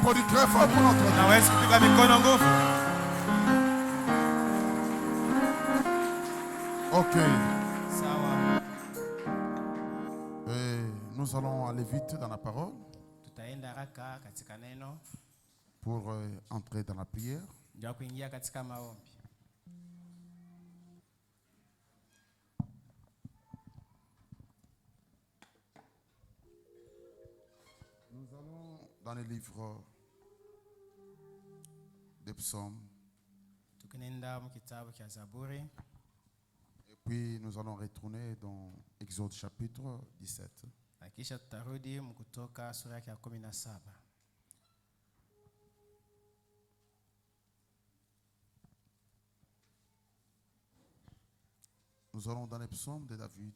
applaudit très fort pour notre Dieu. Unaweza kupiga mikono nguvu. Ok. Sawa. Nous allons aller vite dans la parole Tutaenda haraka katika neno pour entrer dans la prière. ndio kuingia katika maombi. Nous allons dans le livre des psaumes. Tukinenda mu kitabu cha Zaburi. Et puis nous allons retourner dans Exode chapitre 17. Na kisha tutarudi Kutoka sura ya 17. Nous allons dans les psaumes de David.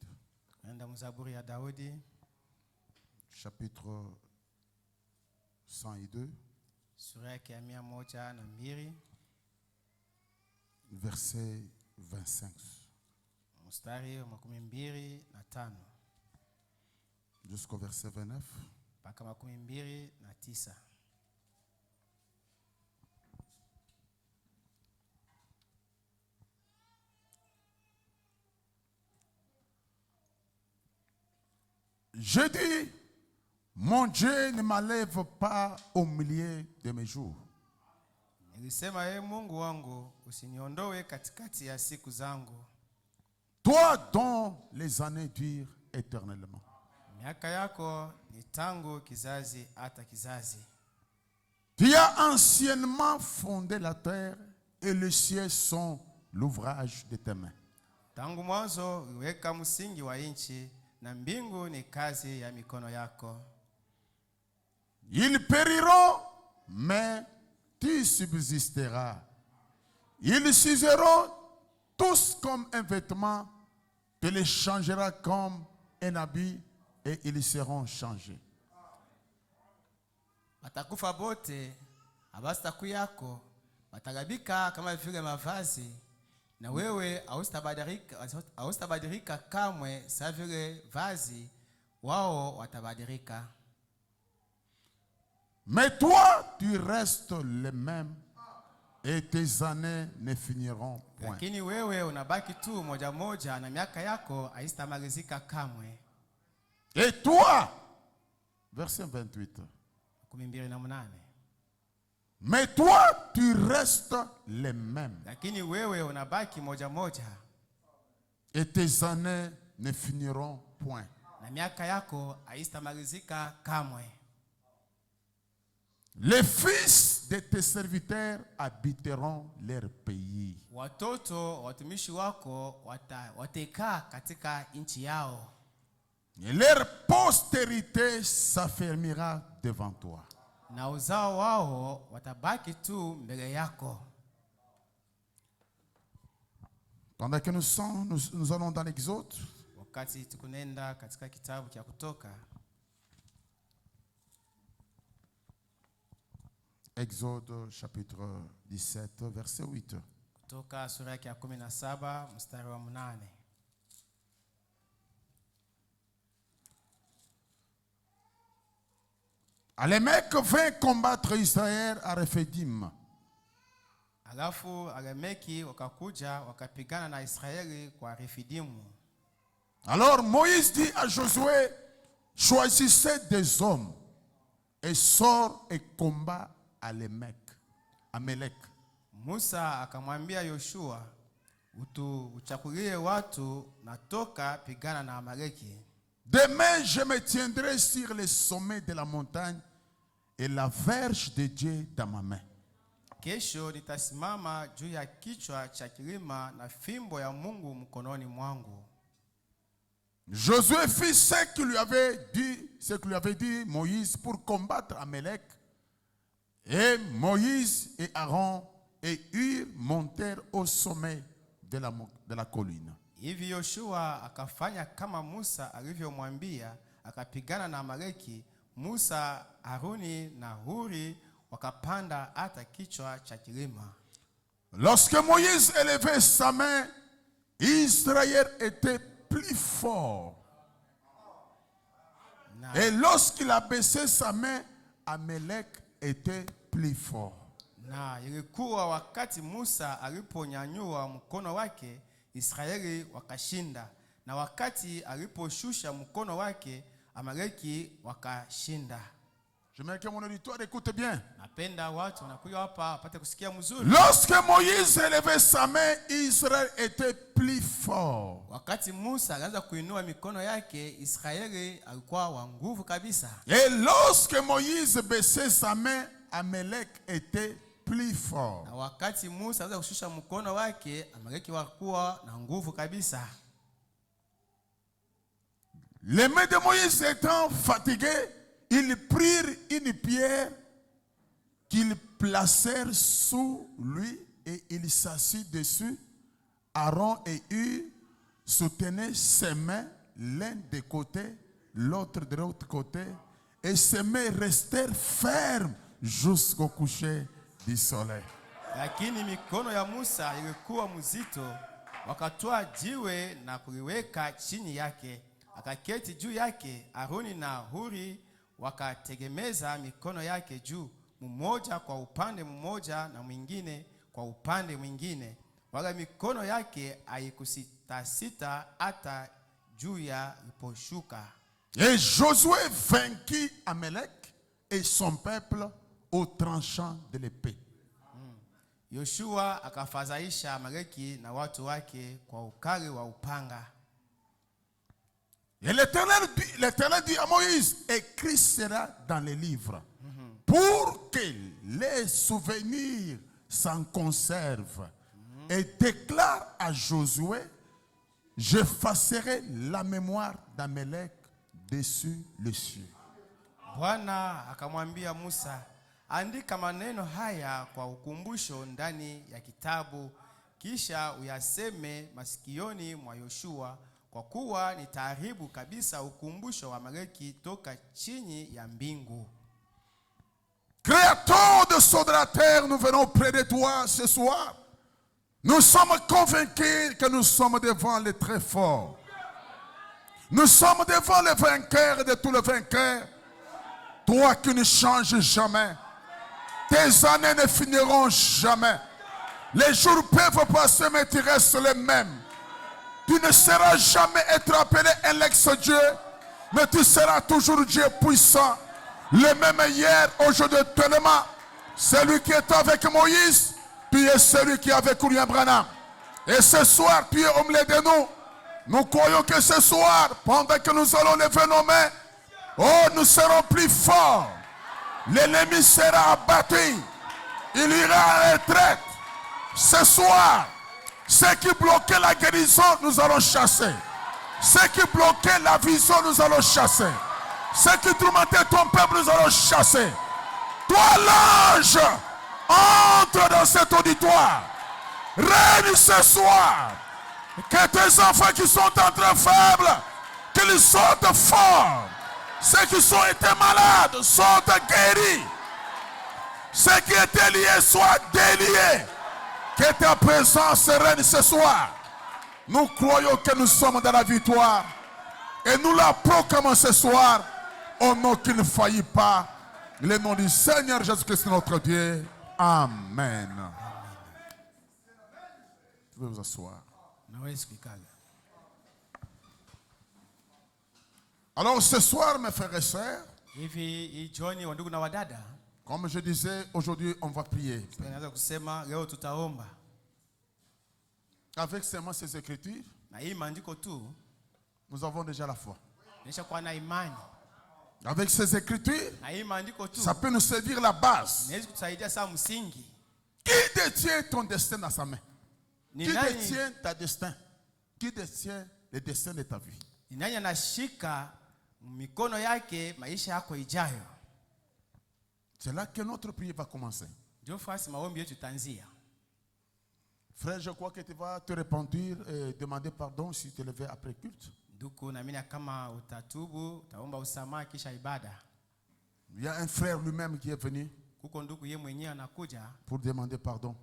Tunaenda mu Zaburi ya Daudi, Chapitre 102. sura ya 102, Verset 25. mstari wa 25 Jusqu'au verset 29. mpaka 29. Je dis, mon Dieu ne m'enlève pas au milieu de mes jours. Nilisema, Mungu wangu, usiniondoe katikati ya siku zangu. Toi dont les années durent éternellement. Miaka yako ni tangu kizazi hata kizazi. Tu as anciennement fondé la terre et les cieux sont l'ouvrage de tes mains. Tangu mwanzo uliweka msingi wa nchi na mbingu ni kazi ya mikono yako. Ils périront, mais tu subsisteras. Ils s'useront tous comme un vêtement, tu les changeras comme un habit et ils seront changés. Watakufa bote, abasitaku yako, watagabika kama vile mavazi, na wewe hausitabadilika kamwe sa vile vazi, wao watabadilika. Mais toi, tu restes le même et tes années ne finiront point. Lakini wewe unabaki tu moja moja na miaka yako haisitamalizika kamwe. Et toi, verset 28. 28. Mais toi, tu restes le même Lakini wewe unabaki moja moja et tes années ne finiront point. na miaka yako haisitamalizika kamwe. Les fils de tes serviteurs habiteront leur pays. Watoto watumishi wako watakaa katika nchi yao. Et leur postérité s'affermira devant toi. Na uzao wao watabaki tu mbele yako. Pendant que nous allons dans l'Exode, Wakati tukunenda katika kitabu cha Kutoka. Exode chapitre 17, verset 8. Kutoka sura ya 17 mstari wa 8. Alémec vint combattre Israël à Rephidim. Alafu Alemeki wakakuja wakapigana na Israeli kwa Refidimu. Alors Moïse dit à Josué, choisissez des hommes et sors et combat Amalek. Musa akamwambia Yoshua, uchakulie watu na toka pigana na Amaleki. Demain, je me tiendrai sur le sommet de la montagne et la verge de Dieu dans ma main. Kesho nitasimama juu ya kichwa cha kilima na fimbo ya Mungu mkononi mwangu. Josué fit ce que lui avait dit Moïse pour combattre Amalek. Et Moïse et Aaron et Hur montèrent au sommet de la colline. Hivi Yoshua akafanya kama Musa alivyomwambia, akapigana na Amaleki. Musa, Haruni na Huri wakapanda hata kichwa cha kilima. Lorsque Moïse élevait sa main, Israël était plus fort. Et lorsqu'il a baissé sa main, Amalek était plus fort. Na ilikuwa wakati Musa aliponyanyua mkono wake, Israeli wakashinda. Na wakati aliposhusha mkono wake, Amaleki wakashinda. Je mets que mon auditoire écoute bien. Napenda watu wanakuja hapa wapate kusikia mzuri. Lorsque Moïse élevait sa main, Israël était plus fort. Wakati Musa alianza kuinua mikono yake, Israeli alikuwa wa nguvu kabisa. Et lorsque Moïse baissait sa main, Amalek était plus fort. Na wakati Musa alianza kushusha mkono wake, Amaleki walikuwa na nguvu kabisa. Les mains de Moïse étant fatiguées, ils prirent une pierre qu'ils placèrent sous lui et il s'assit dessus. Aaron et Hur soutenaient ses mains, l'un des côtés, l'autre de l'autre côté, et ses mains restèrent fermes jusqu'au coucher du soleil. Lakini mikono ya Musa ilikuwa mzito, wakatoa jiwe na kuliweka chini yake. Akaketi juu yake. Aroni na Huri wakategemeza mikono yake juu, mmoja kwa upande mmoja na mwingine kwa upande mwingine. Wala mikono yake haikusitasita hata juu ya iliposhuka. Et Josué vainquit Amalek et son peuple au tranchant de l'épée. Yoshua akafadhaisha Amaleki na watu wake kwa ukali wa upanga. Et l'Éternel dit à Moïse, écrit cela dans les livres, pour que les souvenirs s'en conservent, et déclare à Josué, j'effacerai la mémoire d'Amalek dessus les cieux. Bwana akamwambia Musa, andika maneno haya kwa ukumbusho ndani ya kitabu, kisha uyaseme masikioni mwa Yoshua, kwa kuwa nitaharibu kabisa ukumbusho wa Amaleki toka chini ya mbingu. Créateur de ceux de la terre, nous venons près de toi ce soir. Nous sommes convaincus que nous sommes devant le très fort. Nous sommes devant le vainqueur de tous les vainqueurs. Toi qui ne changes jamais. Tes années ne finiront jamais. Les jours peuvent passer, mais tu restes les mêmes. Tu ne seras jamais être appelé un ex-Dieu, mais tu seras toujours Dieu puissant. Le même hier, aujourd'hui, tellement. Celui qui est avec Moïse, tu es celui qui est avec William Branham. Et ce soir, tu es au milieu de nous. Nous croyons que ce soir, pendant que nous allons lever nos mains, oh, nous serons plus forts. L'ennemi sera abattu. Il ira à la retraite. Ce soir, ceux qui bloquaient la guérison, nous allons chasser. Ceux qui bloquaient la vision, nous allons chasser. Ceux qui tourmentaient ton peuple, nous allons chasser. Toi, l'ange, entre dans cet auditoire. Règne ce soir. Que tes enfants qui sont en train faibles, qu'ils sortent forts. Ceux qui sont été malades, sortent guéris. Ceux qui étaient liés, soient déliés. Que ta présence règne ce soir. Nous croyons que nous sommes dans la victoire. Et nous la proclamons ce soir. Au nom qui ne faillit pas. Le nom du Seigneur Jésus-Christ notre Dieu. Amen. Vous pouvez vous asseoir. Alors ce soir, mes frères et sœurs, comme je disais, aujourd'hui on va prier. Avec seulement ces écritures, nous avons déjà la foi. Avec ces écritures, ça peut nous servir la base. Qui détient ton destin dans sa main? Qui détient ta destin? Qui détient le destin de ta vie? C'est là que notre prière va commencer. Frère, je crois que tu vas te repentir et demander pardon si tu te levais après culte. Il y a un frère lui-même qui est venu pour demander pardon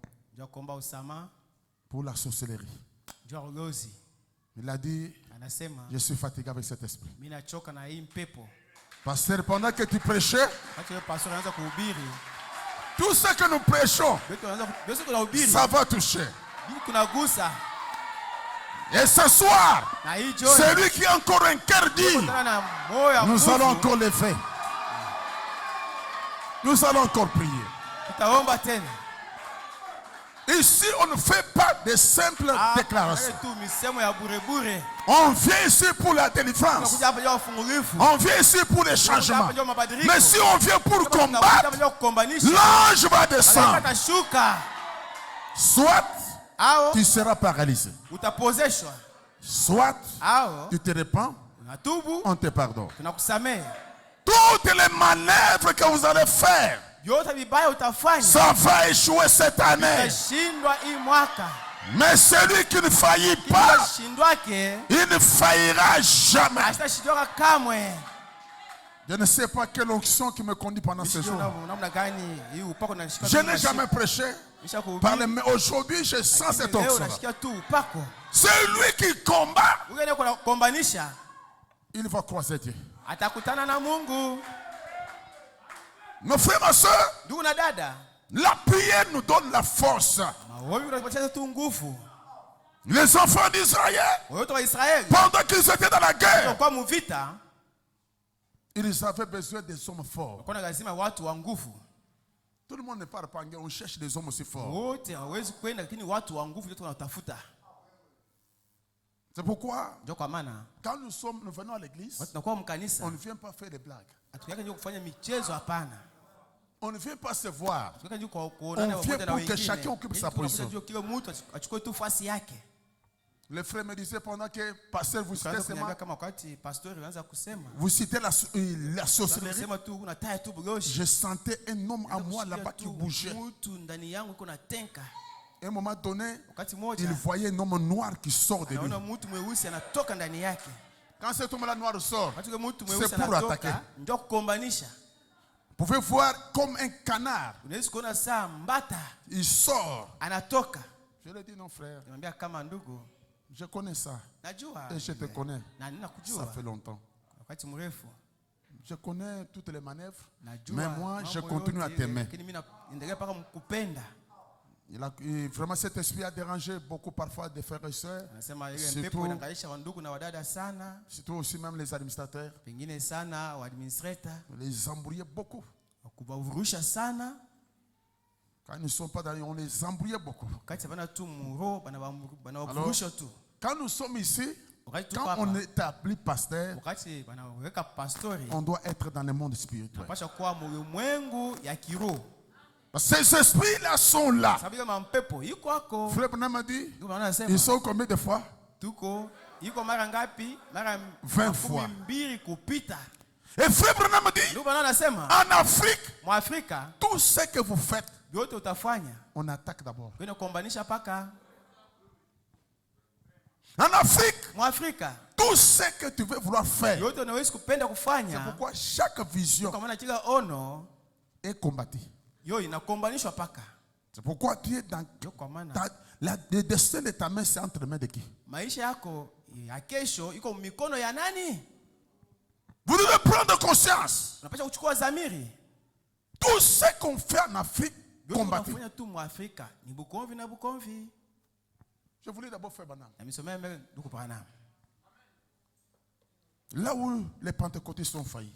pour la sorcellerie. Il a dit, je suis fatigué avec cet esprit. Pasteur, pendant que tu prêchais, Tout ce que nous prêchons, ça va toucher. Et ce soir, celui qui a encore un cœur dit, nous allons encore le faire. Nous allons encore prier. Ici, on ne fait pas de simples déclarations. On vient ici pour la délivrance. On vient ici pour les changements. Mais si on vient pour combattre, l'ange va descendre. Soit tu seras paralysé. Soit tu te répands, on te pardonne. Toutes les manœuvres que vous allez faire, ça va échouer cette année. Mais celui qui ne faillit pas, il ne faillira jamais. Je ne sais pas quelle onction qui me conduit pendant ce jour. Je n'ai jamais prêché. Mais aujourd'hui, je sens cette onction. Celui qui combat, il va croiser Dieu. Mes frères, ma soeur, la prière nous donne la force. Les enfants d'Israël, pendant qu'ils étaient dans la guerre, ils avaient besoin des hommes forts. Tout le monde ne parle pas anglais, on cherche des hommes aussi forts. C'est pourquoi, quand nous venons à l'église, on ne vient pas faire des blagues. On ne vient pas se voir. On vient pour que chacun occupe sa position. Le frère me disait pendant que pasteur vous citez la sorcellerie. Je sentais un homme à moi là-bas qui bougeait. À un moment donné, il voyait un homme noir qui sort de lui. Quand cet homme-là noir sort, c'est pour attaquer. Vous pouvez voir comme un canard. Il sort. Je lui ai dit non frère. Je connais ça. Et je te connais. Ça fait longtemps. Je connais toutes les manœuvres. Mais moi, je continue à t'aimer. Vraiment, cet esprit a dérangé beaucoup parfois des frères et sœurs. Surtout aussi même les administrateurs. Les embrouillait beaucoup. Quand ils ne sont pas dans, on les embrouillait beaucoup. Alors, quand nous sommes ici, quand on établit pasteur, on doit être dans le monde spirituel. Ces esprits-là sont là. Frère Branham m'a dit, ils sont combien de fois? 20 fois. Et frère Branham m'a dit, en Afrique, tout ce que vous faites, on attaque d'abord. En Afrique, tout ce que tu veux vouloir faire, c'est pourquoi chaque vision est combattue. C'est pourquoi tu es dans le destin de ta main, c'est entre les mains de qui? Vous devez prendre conscience. Tout ce qu'on fait en Afrique, combattu. Je voulais d'abord faire banane. Là où les pentecôtistes sont faillis.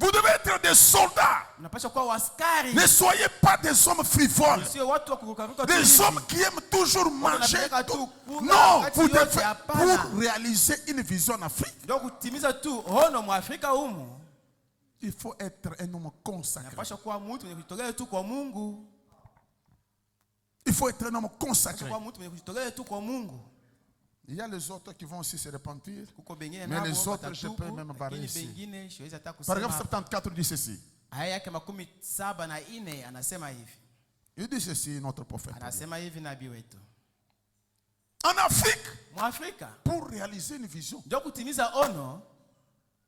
Vous devez être des soldats. Ne soyez pas des hommes frivoles. Des hommes qui aiment toujours manger. Non, vous devez pour réaliser une vision en Afrique. Il faut être un homme consacré. Il faut être un homme consacré. Il y a les autres qui vont aussi se repentir. Mais les autres, je peux même barrer ici. Paragraphe 74 dit ceci. Il dit ceci, notre prophète. En Afrique, pour réaliser une vision.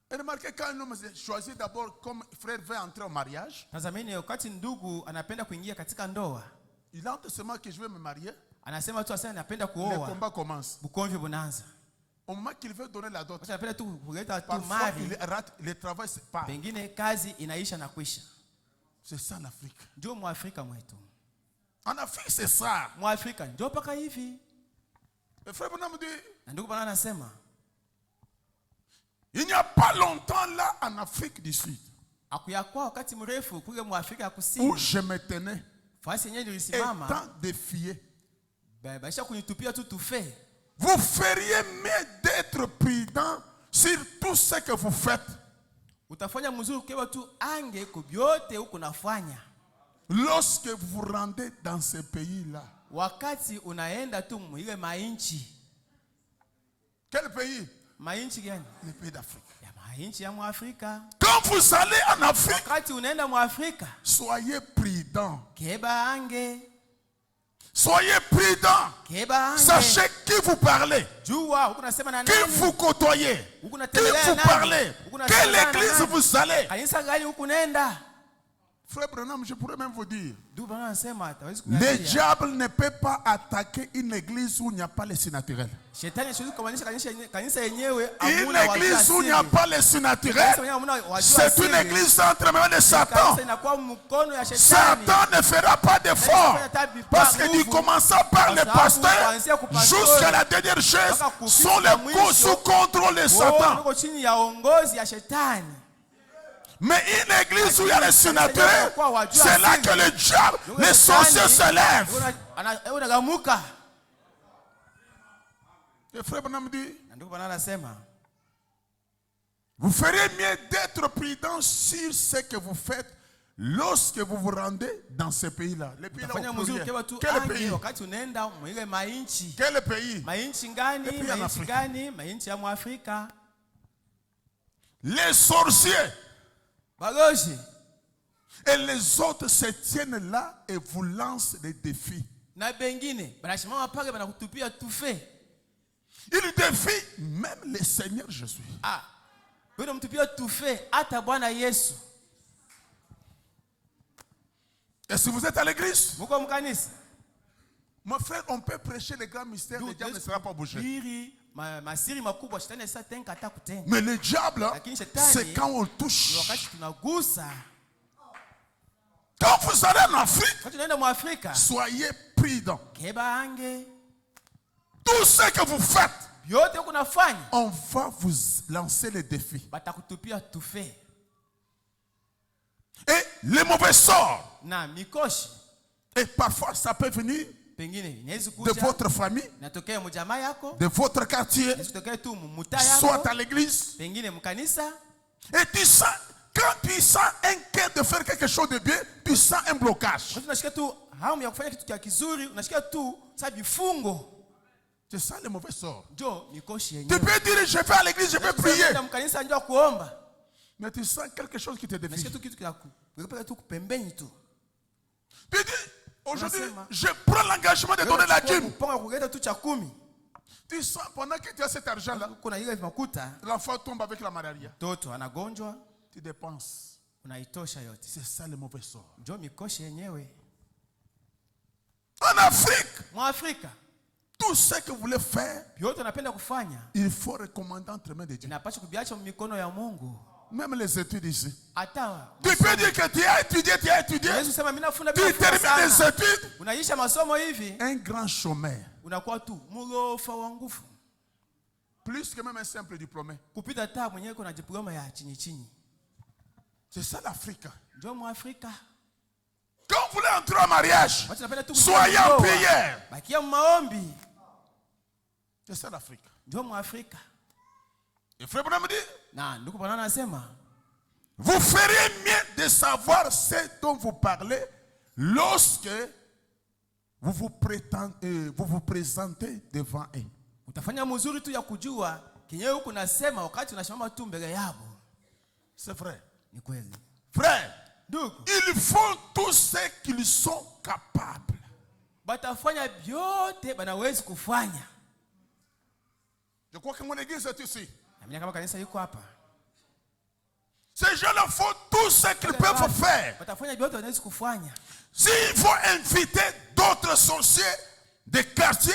Et remarquez quand un homme choisit d'abord comme frère veut entrer au mariage. Il entre seulement que je vais me marier. Le combat commence. Au moment qu'il veut donner la dot, Wacha napenda tu kuleta tu parfois mali, il rate le travail, c'est pas. pengine kazi inaisha na kwisha. C'est ça l'Afrique. Ndio Mwafrika mwetu. En Afrique, c'est ça. Mwafrika ndio paka hivi. Le frère Branham dit, Na ndugu bwana anasema, il n'y a pas longtemps là en Afrique du Sud akuyakuwa wakati mrefu kule Mwafrika ya où Kusini. je me tenais Fasi yenyewe nilisimama, étant défié. baisha kunitupia tu tufe. Vous feriez mieux d'être prudent sur tout ce que vous faites Utafanya mzuri kwa tu ange kubyote huko nafanya. lorsque vous vous rendez dans ces pays-là. Wakati unaenda tu ile mainchi. Quel pays? Mainchi gani? Les pays d'Afrique. Ya mainchi ya Mwafrika. Quand vous allez en Afrique, Wakati unaenda Mwafrika, soyez prudent. keba ange, Soyez prudent. keba ange. Sachez qui vous parlez, Jua huko nasema na qui nani? vous côtoyez, Huko qui natembelea vous nani? parlez, Huko nasema quelle na église nani? vous allez. Kanisa gani huko nenda? Frère Branham, je pourrais même vous dire, Ndugu bwana anasema hawezi le kuniambia. diable ne peut pas attaquer une église où il n'y a pas les surnaturels. Shetani siwezi kumaanisha kanisa yenyewe Une hamuna watu église où il n'y a asili. pas les Kanisa surnaturels, yenyewe hamuna watu c'est une asili. église entre les mains de Satan. Kanisa inakuwa mkono ya shetani. Satan ne fera pas d'effort. Parce que du commençant par les pasteurs jusqu'à la dernière chaise sont les causes sous contrôle de Satan. Uko chini ya uongozi ya shetani. Mais une église où il y a les surnaturels, c'est là que le diable, les sorciers se lèvent. Unagamuka. Le frère Branham dit, Ndugu bwana anasema, vous ferez mieux d'être prudent sur ce que vous faites lorsque vous vous rendez dans ces pays-là. Les pays-là fanya au mzuri pluriel. kwa tu Quel ange pays? wakati unaenda mwile mainchi. Quel pays? Mainchi ngani? Les pays en Mainchi Afrique. gani? Mainchi ya Mwafrika. Les sorciers Bagoshi. et les autres se tiennent là et vous lancent des défis. Na bengine banashimama pale banakutupia tufe. Ils défient même le Seigneur Jésus. Ah. Wewe mtupia tufe hata Bwana Yesu. Et si vous êtes à l'église, Muko mkanisa. mon frère, on peut prêcher les grands mystères, le diable ne sera pas bougé. Biri masiri makubwa shetani sasa tenka hata kutenga. Mais le diable, Lakini shetani, c'est quand on Ni touche. wakati tunagusa. Quand vous allez en Afrique, Wakati tunaenda Mwafrika, soyez prudents. keba ange. Tout ce que vous faites, Yote uko nafanya, on va vous lancer les défis. batakutupia tufe. Et les mauvais sorts, Na mikoshi et parfois ça peut venir pengine inaweza de kuja votre famille, natokea mjamaa yako, de votre quartier, inaweza kutokea tu mmuta soit yako, à l'église. pengine mkanisa. Et tu sens, quand tu sens un cœur de faire quelque chose de bien, tu sens un blocage. Wakati unashika tu hamu ya kufanya kitu cha kizuri, unashika tu sababu vifungo. C'est ça les mauvais sorts. Ndio mikoshi Tu yenyewe. peux dire, je vais à l'église, je vais prier. Unaenda mkanisa ndio kuomba. Mais tu sens quelque chose qui te défie. Unashika tu kitu kinakupeleka tu pembeni tu. Tu dis, aujourd'hui, Unasema, je prends l'engagement de donner la dîme. Mpango kuleta tu cha 10. Tu sens, pendant que tu as cet argent-là, Kuna ile makuta, l'enfant tombe avec la malaria. mtoto anagonjwa, Tu dépenses. unaitosha yote. C'est ça le mauvais sort. Ndio mikoshi yenyewe. En Afrique, Mwafrika, tout ce que vous voulez faire, yote unapenda kufanya, il faut recommander entre les mains de Dieu. inapaswa kubiacha mikono ya Mungu. Même les études ici. Hata Tu peux dire que tu as étudié, Yesu sema mimi nafunda tu bila termines les sana. études. Unaisha masomo hivi, Un grand chômeur, unakuwa tu mulofa wa nguvu. plus que même un simple diplômé. Kupita taa mwenyewe kuna diploma ya chini chini. C'est ça l'Afrique. Ndio Mwafrika. Quand vous voulez entrer en mariage, Watu napenda tu soyez en prière. Bakia maombi. C'est ça l'Afrique. Ndio Mwafrika. Et frère Branham dit, Na ndugu bwana anasema, vous ferez mieux de savoir ce dont vous parlez lorsque vous vous présentez devant eux. utafanya mzuri tu ya kujua kinyewe huku nasema wakati unasimama tu mbele yao. C'est vrai. Ni kweli. Frère, Ndugu, ils font tout ce qu'ils sont capables. batafanya vyote banawezi kufanya. Je crois que mon église est ici. Na mimi kama kanisa yuko hapa. Ces gens-là font tout ce qu'ils peuvent faire. Batafanya vyote wanaweza kufanya. S'il faut inviter d'autres sorciers des quartiers,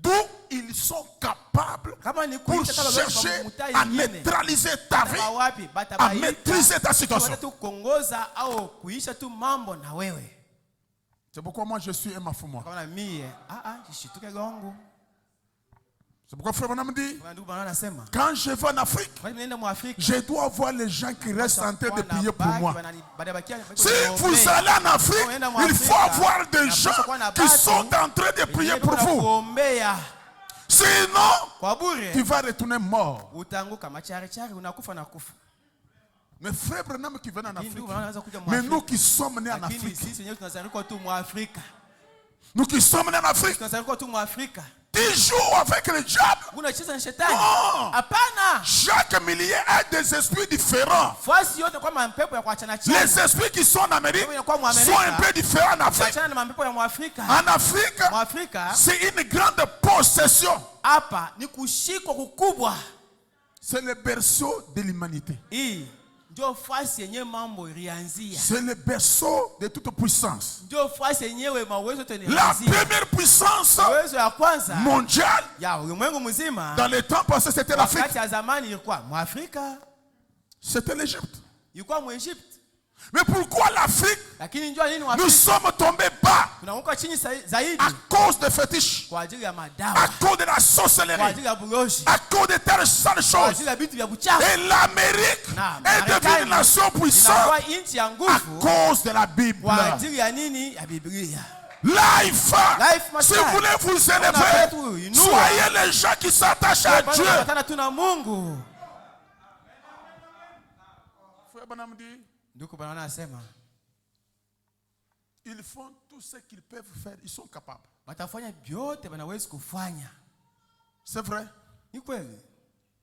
d'où ils sont capables Kama ni pour kuita kama wewe chercher kwa mtaa à ingine. neutraliser ta vie, Bata wapi? à Batabaita. maîtriser ta situation. Bata tu kuongoza au kuisha tu mambo na wewe. C'est pourquoi moi je suis un Mafumois. Kama na mie, jishituke gongo. C'est pourquoi frère Branham dit, Kama ndugu bana anasema, quand je vais en Afrique, kwa nini nienda mu Afrika? je dois voir les gens qui restent en train de prier pour moi. Si Si vous allez en Afrique, il faut avoir des gens qui sont en train de prier pour vous. Sinon, kwa bure tu vas retourner mort. utaanguka machari unakufa na kufa. Mais frère Branham qui vient en Afrique, Ndugu wanaanza kuja mu mais Afrika. nous qui sommes nés en Lakini Afrique, sisi wenyewe tunazalikuwa tu mu Afrika. nous qui sommes nés en Afrique, Tunazalikuwa tu mu Afrika. tu joues avec le diable. Unacheza na shetani? Non. Hapana. Chaque millier a des esprits différents. Fasi yote kwa mampepo ya kuachana chana. Les esprits qui sont en Amérique sont un peu différents en Afrique. Kuachana na mampepo ya mu Afrika. En Afrique, Mu Afrika c'est une grande possession. hapa ni kushikwa kukubwa. C'est le berceau de l'humanité. Hii ndio fasi yenyewe mambo ilianzia. C'est le berceau de toute puissance. Ndio fasi yenyewe mawezo La tunaanzia. première puissance Mawezo ya kwanza mondiale, ya ulimwengu mzima dans les temps passés, c'était l'Afrique. wakati ya zamani ilikuwa mu Afrika, C'était l'Égypte. ilikuwa mu Egypt. Mais pourquoi l'Afrique? Lakini njoo nini Nous Waafrika sommes tombés bas tunaanguka chini zaidi à cause des fétiches, kwa ajili ya à madawa, cause de la kwa sorcellerie, ajili ya buloshi, à cause de telles sales kwa choses. ajili ya vitu vya kuchafu. Et l'Amérique Na est devenue une Marekani nation puissante inakuwa nchi ya à nguvu cause de la Bible. kwa ajili ya nini? Ya Biblia. Life, Life si master. vous voulez vous Unapenda élever, tu inua. soyez les gens qui s'attachent à Dieu. Tunapatana tu na Mungu. Frère Branham dit, Ndugu bwana anasema ils font tout ce qu'ils peuvent faire, ils sont capables. watafanya vyote wanaweza kufanya. C'est vrai. Ni kweli.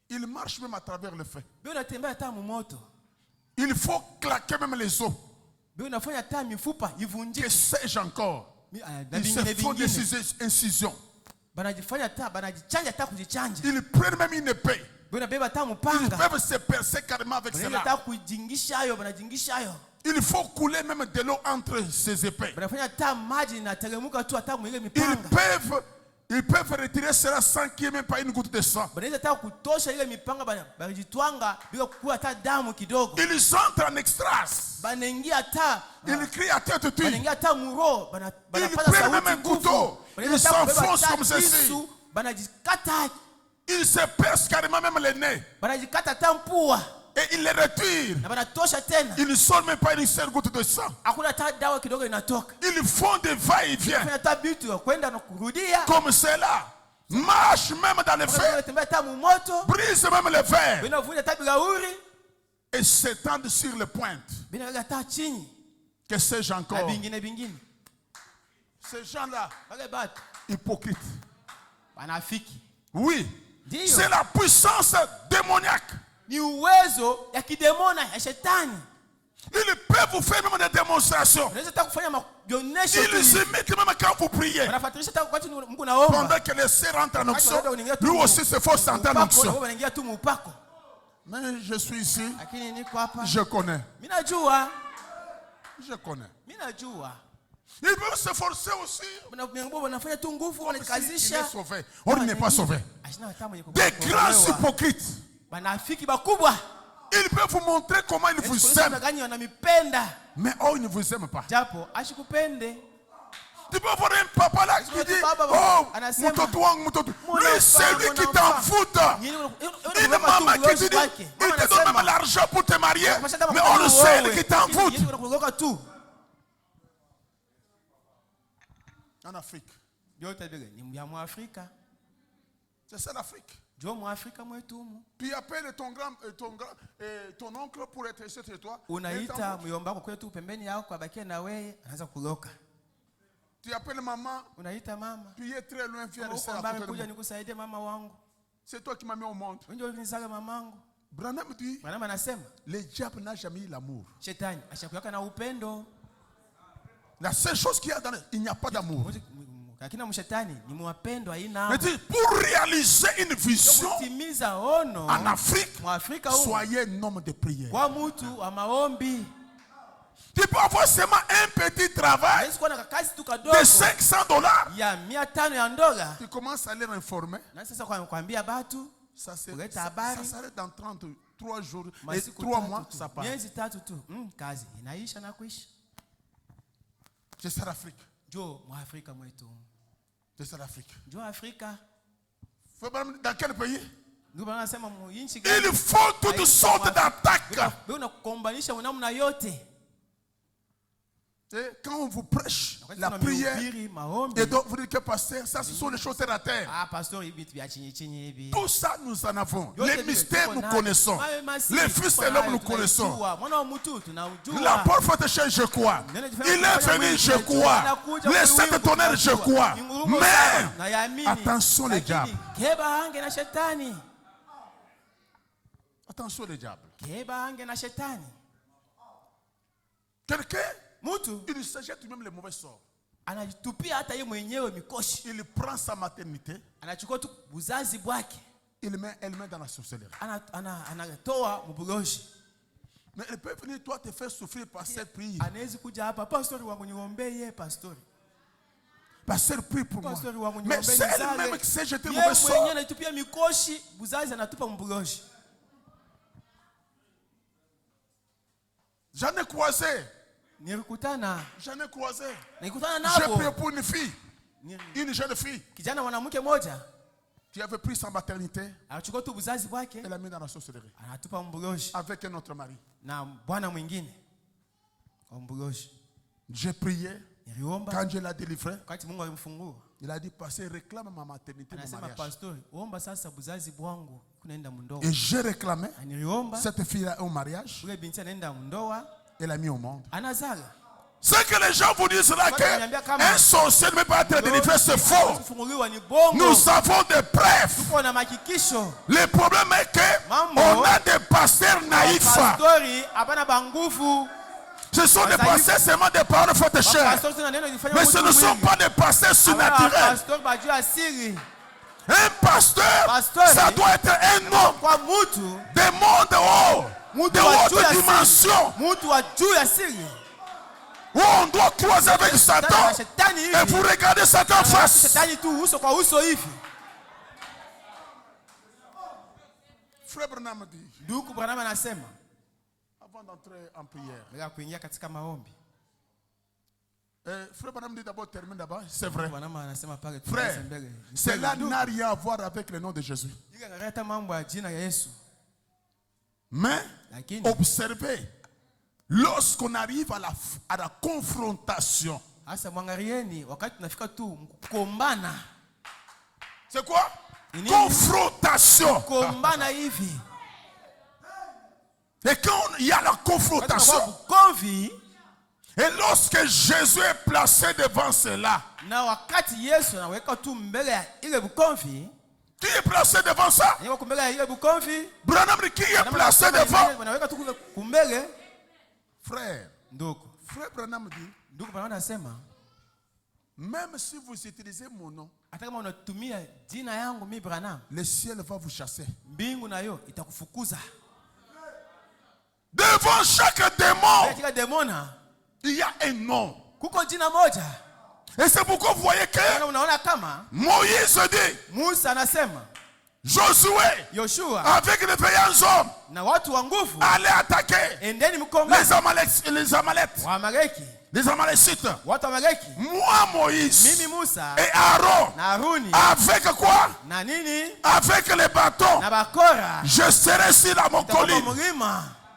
Ils marchent même à travers le feu. Bio unatembea hata moto. Il faut claquer même les os. Bio unafanya hata mifupa Que ivunjike. sais-je encore? Na Ils se vingine font des vingine. incisions. Banajifanya hata banajichanja hata kujichanja. Ils prennent même une épée. Bio unabeba hata Ils mpanga. peuvent se percer carrément avec Banaweza cela. hata kujingisha hayo, banajingisha hayo. Il faut couler même de l'eau entre ces épées. Banafanya hata maji inateremka tu hata mwile Ils mipanga. peuvent retirer cela sans qu'il n'y ait même pas une goutte de sang. Banaweza hata kutosha ile mipanga banajitwanga bila kuwa hata damu kidogo. Ils entrent en extase. Banaingia hata Ils crient à tête tue. banaingia hata muro, Ils banapata prennent même sauti un couteau. nguvu. Ils s'enfoncent comme ceci. Kisu, banajikata, Ils se percent carrément même les nez. banajikata hata mpua Et ils les retirent. na banatosha tena. Ils ne sortent même pas une seule goutte de sang. Hakuna hata dawa kidogo inatoka. Ils font des va-et-vient. Fanya hata bitu ya kwenda na kurudia. Comme cela. Marchent même dans le feu. Banatembea hata mu moto, Brisent même les verres. banavunja hata bilauri, Et s'étendent sur les pointes. banaweka hata chini Que sais-je na encore? vingine. Ces gens-là, Wale batu hypocrites. wanafiki. Oui. Ndio. C'est la puissance démoniaque. Ni uwezo ya kidemona ya shetani. Ils peuvent vous faire même des démonstrations. Unaweza hata kufanya maonyesho tu. Ils imitent même quand vous priez. Wanafuatilisha hata wakati Mungu naomba. Pendant que les sœurs rentrent en onction, lui aussi se force à entrer en onction. Wanaingia tu mupako. Mais je suis ici, Lakini niko hapa. je connais. Mimi najua. Je connais. Mimi najua. Ils peuvent se forcer aussi. Wanafanya tu nguvu, Il est wanakazisha. sauvé. Or, il n'est pas sauvé. Des grands hypocrites. Wanafiki bakubwa. Ils peuvent vous montrer comment ils vous aiment. Gani wanamipenda. Mais oh, ils ne vous aiment pas. Japo ashikupende. Tu peux voir un papa là qui dit, oh, Moutoto. Lui, c'est lui qui t'en fout. Une maman qui te dit, il te donne même l'argent pour te marier. Mais on le sait, lui qui t'en fout. En Afrique. C'est ça l'Afrique. Tu appelles ton oncle pour être chez toi. Unaita muyomba wako kwetu pembeni yako abakie na wewe anaanza kuloka. Tu appelles maman. Unaita mama. Tu es très loin, viens rester à côté de moi. Nikusaidie mama wangu. C'est toi qui m'as mis au monde. Wewe ndio ulinizaga mamangu. Branham dit, Branham anasema, le diable n'a jamais eu l'amour. Shetani ashakuweka na upendo. La seule chose qu'il y a dans il n'y a pas d'amour. Lakini mshetani ni mwapendo haina. Mais dit, pour réaliser une vision kutimiza ono en Afrique, Mwafrika soyez un homme de prière. Kwa mtu wa maombi. Tu peux avoir seulement un petit travail Hawezi kuwa na kazi tu de kadogo $500. ya 500 ya dola. Tu commences à leur informer. Na sasa kuambia batu Ça kuleta habari s'arrête dans 33 jours et masiku 3 tatu mois, tu, ça part. miezi tatu tu, kazi inaisha na kuisha. C'est ça l'Afrique. Jo Mwafrika mwetu, C'est ça l'Afrique. jo Afrika. Dans quel pays? Ndio wanasema nchi gani? Il faut toutes sortes d'attaques. Unakombanisha namna yote. Et quand on vous prêche la prière, et donc vous dites que pasteur, ça ce sont les choses terre à terre. Tout ça nous en avons. Les mystères nous connaissons. Les fils et l'homme nous connaissons. L'apôtre fait je crois. Il est venu, je crois. Les sept tonnerres, je crois. Mais attention les diables. Attention les diables. Quelqu'un, il se jette même les mauvais sorts. Anajitupia hata yeye mwenyewe mikoshi. Il prend sa maternité. Anachukua tu uzazi bwake. Elle met dans la sorcellerie. Anatoa mbugoshi. Mais elle peut venir toi te faire souffrir par cette prière. Anaweza kuja hapa pastor wangu niombee yeye pastor. Pasteur prie pour moi. Mais c'est elle-même qui s'est jeté mauvais sort. Yeye mwenyewe anatupia mikoshi, uzazi anatupa mbugoshi. J'en ai croisé. J'en ai croisé. J'ai prié pour une fille. Une jeune fille. Kijana mwanamke moja. Qui avait pris sa maternité. Anachukua tu uzazi wake. Elle l'a mis dans la sorcellerie. Anatupa mbugoshi. Avec un autre mari. Na bwana mwingine. Mbugoshi. J'ai prié. Quand Dieu l'a délivré. Wakati Mungu alimfungua. Il a dit passer réclame ma maternité mon mariage. Pastor, omba sasa buzazi bwangu kunaenda mundoa. Et j'ai réclamé cette fille au mariage. Ule binti anaenda mundoa. Elle a mis au monde. Anazala. C'est que les gens vous disent là qu'un sorcier ne peut pas être délivré, c'est faux. Nous avons des preuves. Le problème est qu'on a des pasteurs naïfs. Ce sont des pasteurs seulement des paroles fortes chères. Mais ce ne sont pas des pasteurs surnaturels. Un pasteur, ça doit être un homme des mondes hauts, de haute dimension. Où on doit croiser avec Satan et vous regardez Satan en face. Frère Branham dit, avant d'entrer en prière, Frère Branham dit d'abord, termine d'abord, c'est vrai. Frère, cela n'a rien à voir avec le nom de Jésus. Mais observez, lorsqu'on arrive à la confrontation, c'est quoi? Confrontation. Et quand il y a la confrontation, et lorsque Jésus est placé devant cela, qui est placé devant ça? Branham qui est placé devant? Frère, Frère Branham dit, même si vous utilisez mon nom, le ciel va vous chasser. Devant chaque démon, il y a un nom. Et c'est pourquoi vous voyez que Moïse dit, Josué, avec les veillants hommes, allez attaquer les Amalécites. Moi, Moïse et Aaron, avec quoi? Avec les bâtons, je serai sur la colline.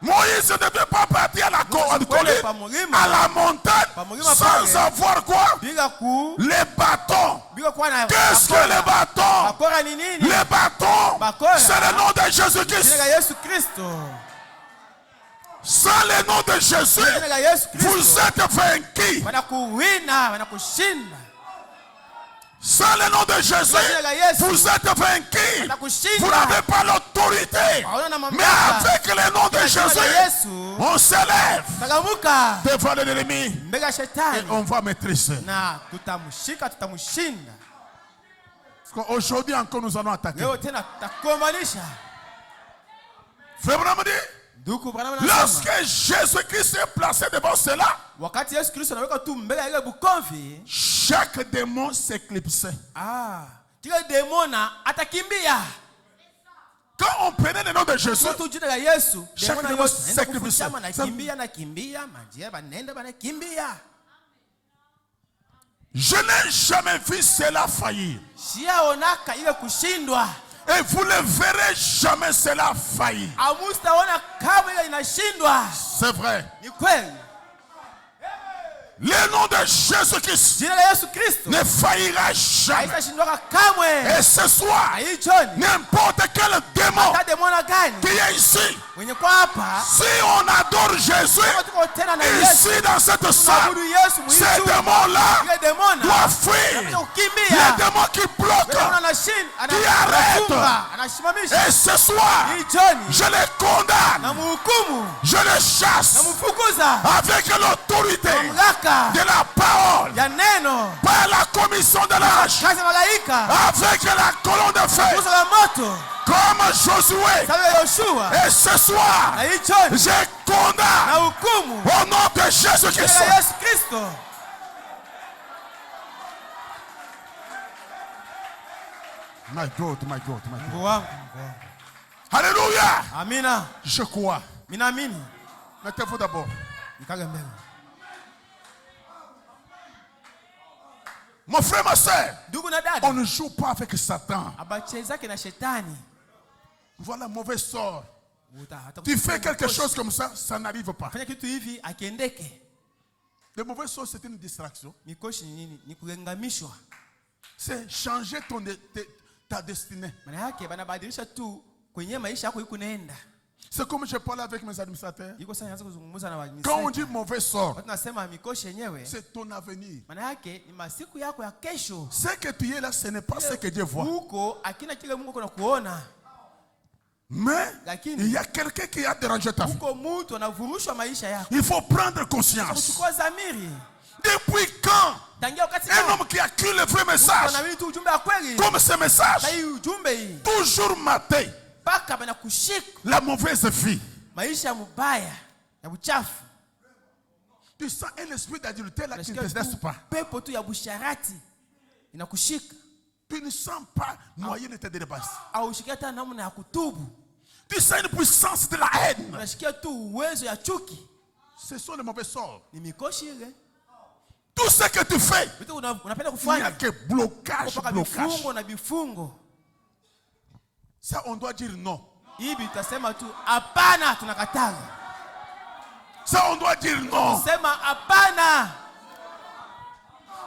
Moïse ne devait pas partir à la colline, à la montagne, sans avoir quoi? Les bâtons. Qu'est-ce que les bâtons? Les bâtons, c'est le nom de Jésus-Christ. Sans le nom de Jésus, vous êtes vaincus. Sans le nom de Jésus, vous êtes vaincus. Vous n'avez pas l'autorité. Mais avec le nom de Jésus, on s'élève devant l'ennemi et on va maîtriser. Aujourd'hui encore nous allons attaquer. Frère Branham dit, Ndugu Branham anasema lorsque Jésus-Christ est placé devant cela, wakati Yesu Kristo anaweka tu mbele ya ile bukomvi, chaque démon s'éclipsait. kila demona atakimbia. Quand on prenait le nom de Jésus, Kwa jina la Yesu, chaque demona démon yote s'éclipsait. nakimbia, majia banenda banakimbia. Je n'ai jamais vu cela faillir. Siaonaka ile kushindwa. Et vous ne verrez jamais cela faillir. Amustaona kama ile inashindwa. C'est vrai. Ni kweli. Le nom de Jésus-Christ Jina la Yesu Kristo ne faillira jamais. haitashindwa kamwe. Et ce soir, n'importe quel démon hata demona gani qui est ici, mwenye kwa hapa, si on adore Jésus tuko tena na Yesu, ici dans cette salle, tunaabudu Yesu ces mwitu, démons-là ile demona doivent fuir. kukimbia. Les démons qui bloquent. Demona anashinda, Qui arrête. anafunga, anasimamisha. Et ce soir, Hii jioni je les condamne. na mhukumu, Je les chasse na mfukuza avec l'autorité mamlaka de la parole, ya neno, par la commission de l'âge, kazi ya malaika, avec la colonne de feu, kuza la moto, comme Josué. sababu ya Yoshua. Et ce soir, Na hii jioni je condamne na hukumu au nom de Jésus-Christ. ya Yesu Kristo. My God, my God, my God. Mungu wangu. Alléluia. Amina. Je crois. Minaamini. Mettez-vous d'abord. Nikage mbele. Mon frère, ma soeur, Ndugu na on dada, ne joue pas avec Satan. abachezake na shetani. Voilà mauvais sort. Hata Tu fais quelque chose comme ça n'arrive pas. fanya kitu hivi akiendeke. Le mauvais sort, c'est une distraction. Mikoshi ni nini? Ni kulengamishwa. C'est changer ta destinée. Maana yake banabadilisha tu kwenye maisha yako yuko naenda. C'est comme je parle avec mes administrateurs. Iko sasa naanza kuzungumza na wageni. Quand on dit mauvais sort, Tunasema mikoshi yenyewe, c'est ton avenir. maana yake ni masiku yako ya kesho. Ce que tu es là, ce n'est pas ce que Dieu voit. Huko akina kile Mungu kuna kuona. Mais Lakini il y a quelqu'un qui a dérangé ta vie. huko mtu anavurushwa maisha yako. Il faut prendre conscience. Kuchukua dhamiri. Depuis quand Tangia wakati un homme qui a cru le vrai message, unaamini tu ujumbe wa kweli. comme ce message, Sasa hii ujumbe hii toujours maté paka banakushika la mauvaise vie. maisha mubaya ya uchafu. Tu sens un esprit d'adultère là qui ne te Unasikia laisse tu pas. pepo tu ya busharati inakushika. Tu ne sens pas noyer de tes débasses. Au shikia hata namna ya kutubu. Tu sens une puissance de la haine. Unashikia tu uwezo ya chuki. Ce sont les mauvais sorts. Ni mikoshi ile. Tout ce que tu fais, Vitu unapenda il n'y a kufanya. que blocage, Paka blocage. vifungo na bifungo. Ça, on doit dire non. Hivi tutasema tu hapana, tunakataza. Ça, on doit dire non. Sema hapana.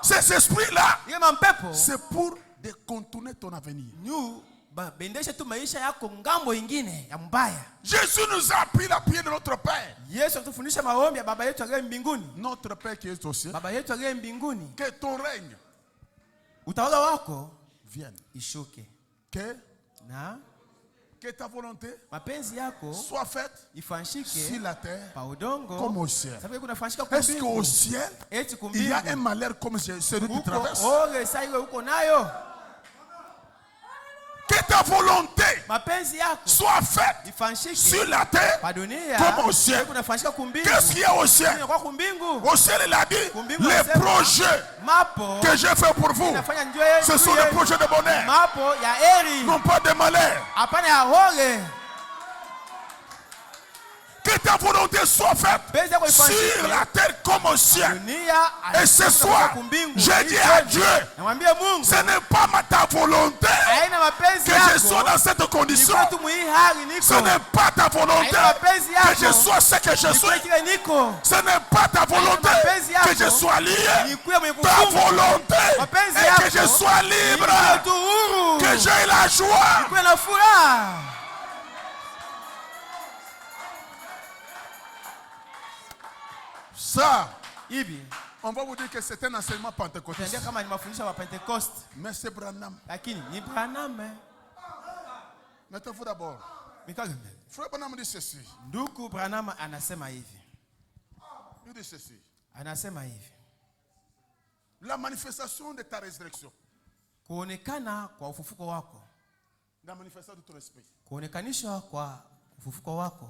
Ces esprits-là, Ile mampepo c'est pour décontourner ton avenir. nyu bendesha tu maisha yako ngambo ingine ya mbaya. Jésus nous a appris la prière de notre Père. Yesu atufundisha maombi ya baba yetu aliye mbinguni. Notre Père qui est au ciel. Baba yetu aliye mbinguni, Que ton règne utawala wako vienne. ishuke Que ta volonté mapenzi yako soit faite ifanyike sur la terre pa udongo comme au ciel. sababu kuna fanyika Est-ce qu'au kumbingu. ciel, Eti il y a un kumbingu malheur comme celui qui traverse? uko ole saa ile uko nayo. Que ta volonté Mapenzi yako soit faite ifanyike sur la terre pa dunia comme au ciel. kuna fanyika kumbingu. Qu'est-ce qu'il y a au ciel? Kwa kumbingu Au ciel, il a dit, Kumbingu les anasema, projets mapo que j'ai fait pour vous, nafanya njoo ce sont des projets de bonheur, mapo ya eri non pas de malheur. hapana ya hole. Que ta volonté soit faite Penzi yako sur ifanyike la terre comme au ciel. dunia. Et ce soir, j'ai dit à Dieu, namwambia Mungu ce n'est pas ta volonté haina mapenzi que je sois yako dans cette condition. niko tu mwi hali niko. Ce n'est pas ta volonté que je sois ce que je suis. kile niko Ce n'est pas ta volonté que je sois lié. nikuwe mwenye Ta kufunga. volonté Mapenzi est que yako je sois libre, nikuwe tu huru, que j'ai la joie. nikuwe na furaha. Ça, Hivi on va vous dire que c'est un enseignement pentecôtiste. tunaendea kama ni mafundisho ya Pentecost, Mais c'est Branham. lakini ni Branham. Mettez-vous d'abord. Mikage mbele. Frère Branham dit ceci. Ndugu Branham anasema hivi. Il dit ceci. Anasema hivi. La manifestation de ta résurrection. Kuonekana kwa ufufuko wako. La manifestation de ton esprit. Kuonekanishwa kwa ufufuko wako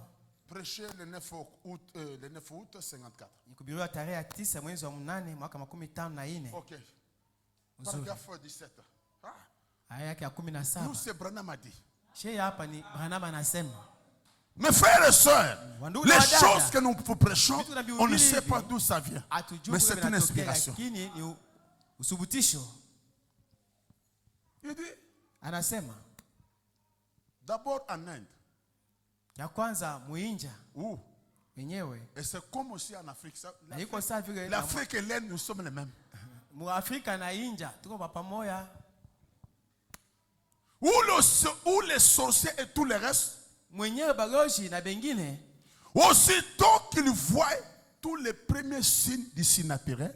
prêché le 9 août, 54. Nikubiriwa tarehe ya 9 mwezi wa 8 mwaka 54. Ok. Paragraphe 17. Ah. Aya yake ya 17. Nous, c'est Branham a dit. Shehe hapa ni Branham anasema. Mes frères et sœurs, les choses que nous vous prêchons, on ne sait pas d'où ça vient. Mais c'est une inspiration. Lakini ni usubutisho. Il dit, Anasema. d'abord en Inde. Ya kwanza muinja. Où? Wenyewe. Et c'est comme aussi en Afrique. L'Afrique et l'Inde, nous sommes les mêmes. Mu Afrika na India, tuko pamoja. Où les sorciers et tout le reste, Mwenyewe balozi na bengine, aussitôt qu'ils voient tous les premiers signes du signe naturel,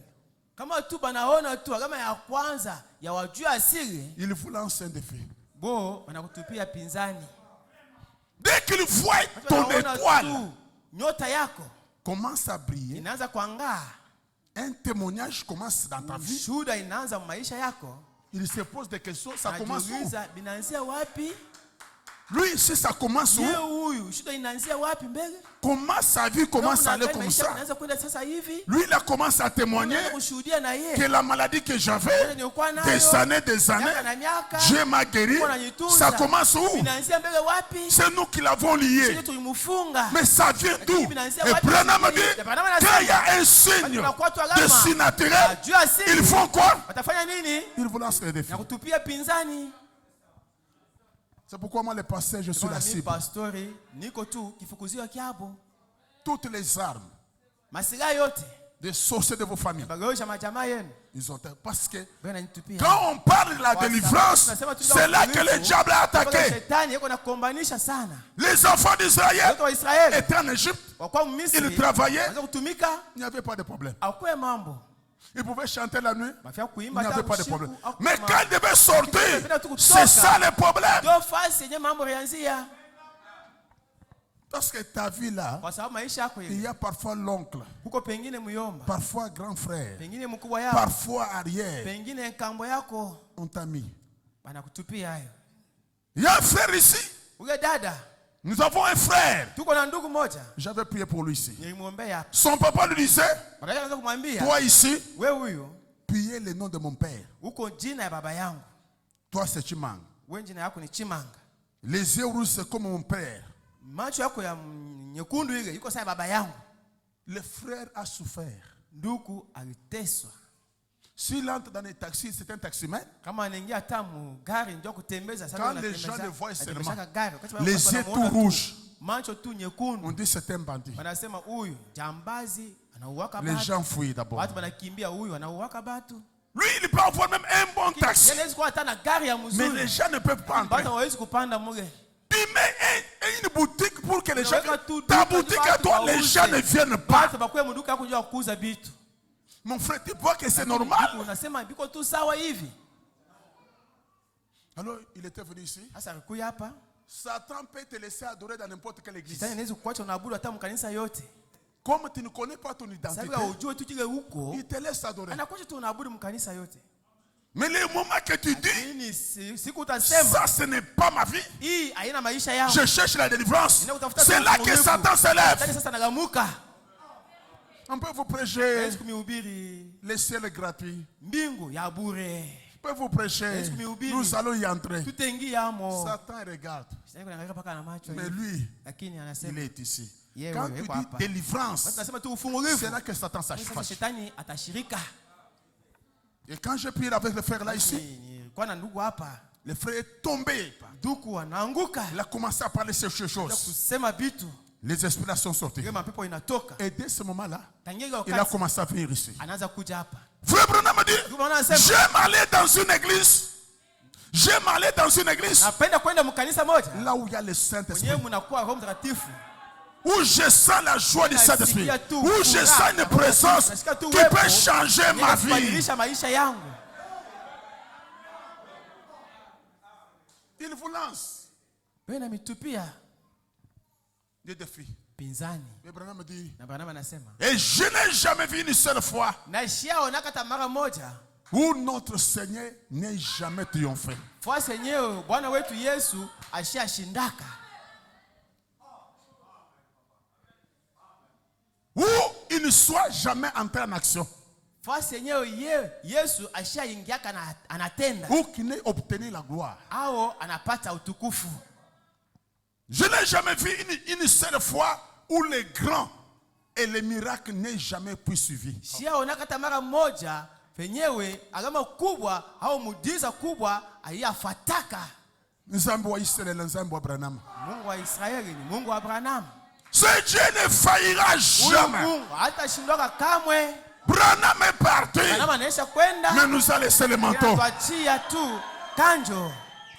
kama tu banaona tu kama ya kwanza ya wajua asili, ils vous lancent un défi. Bo wanakutupia pinzani. Dès qu'ils voient ton étoile nyota yako commence à briller, inaanza kuangaa, un témoignage commence dans ta vie, shuhuda inaanza maisha yako, il se pose des questions, ça commence où? Binaanzia wapi? Lui, si ça commence où? Comment sa vie commence à aller comme ça? Lui, il a commencé à témoigner que la maladie que j'avais, des années, Dieu m'a guéri. Ça commence où? C'est nous qui l'avons lié. Mais ça vient d'où? Et Branham dit qu'il y a un signe de signe naturel. Ils font quoi? Ils vous lancent le défi. C'est pourquoi moi, le pasteur, je suis la cible. Toutes les armes des sorciers de vos familles, ils ont parce que quand on parle de la délivrance, c'est là que le diable a attaqué. Les enfants d'Israël étaient en Égypte, ils travaillaient, il n'y avait pas de problème. Ils pouvaient chanter la nuit, il n'y avait pas de problème. Mais quand ils devaient sortir, c'est ça le problème. Parce que ta vie là, il y a parfois l'oncle, parfois grand frère, parfois arrière. On t'a mis. Il y a un frère ici. Nous avons un frère. J'avais prié pour lui ici. Son papa lui disait, toi ici, priez le nom de mon père. Toi c'est Chimang. Les yeux rouges c'est comme mon père. Le frère a souffert. S'il entre dans les taxis, c'est un taximètre. Quand les gens le voient seulement, les yeux tout rouges, on dit c'est un bandit. Les gens fuient d'abord. Lui, il peut avoir même un bon taxi. Mais les gens ne peuvent pas entrer. Tu mets une boutique pour que les gens... Ta boutique à toi, les gens ne viennent pas. Mon frère, tu vois que c'est normal. Alors, il était venu ici. Satan peut te laisser adorer dans n'importe quelle église. Comme tu ne connais pas ton identité, il te laisse adorer. Mais le moment que tu dis, ça ce n'est pas ma vie, je cherche la délivrance, c'est là que Satan s'élève. On peut vous prêcher le ciel est gratuit. Je peux vous prêcher, nous allons y entrer. Satan regarde. Mais lui, il est ici. Quand tu dis délivrance, c'est là que Satan s'affiche. Et quand je prie avec le frère là ici, le frère est tombé. Il a commencé à parler ces choses. Les esprits sont sortis. Et dès ce moment-là, il a commencé à venir ici. Frère Branham me dit, j'aime aller dans une église. J'aime aller dans une église là où il y a le Saint-Esprit. Où je sens la joie du Saint-Esprit. Où je sens une présence qui peut changer ma vie. Il vous lance des défis. Mais Branham me dit, et je n'ai jamais vu une seule fois où notre Seigneur n'est jamais triomphé. où il ne soit jamais entré en action, fasi yenyewe Yesu ashaingiaka na anatenda ou qui n'ait obtenu la gloire. au anapata utukufu. Je n'ai jamais vu une seule fois où les grands et les miracles n'aient jamais pu suivre. Siaona hata mara moja penyewe alama kubwa au muujiza kubwa aliyafataka. Nzambe wa Israël, Nzambe wa Abraham. Mungu wa Israeli ni Mungu wa Abraham. Ce Dieu ne faillira jamais. Mungu hatashindwa kamwe. Branham est parti, Branham anaisha kwenda, mais nous a laissé le manteau. Tuachia tu kanjo.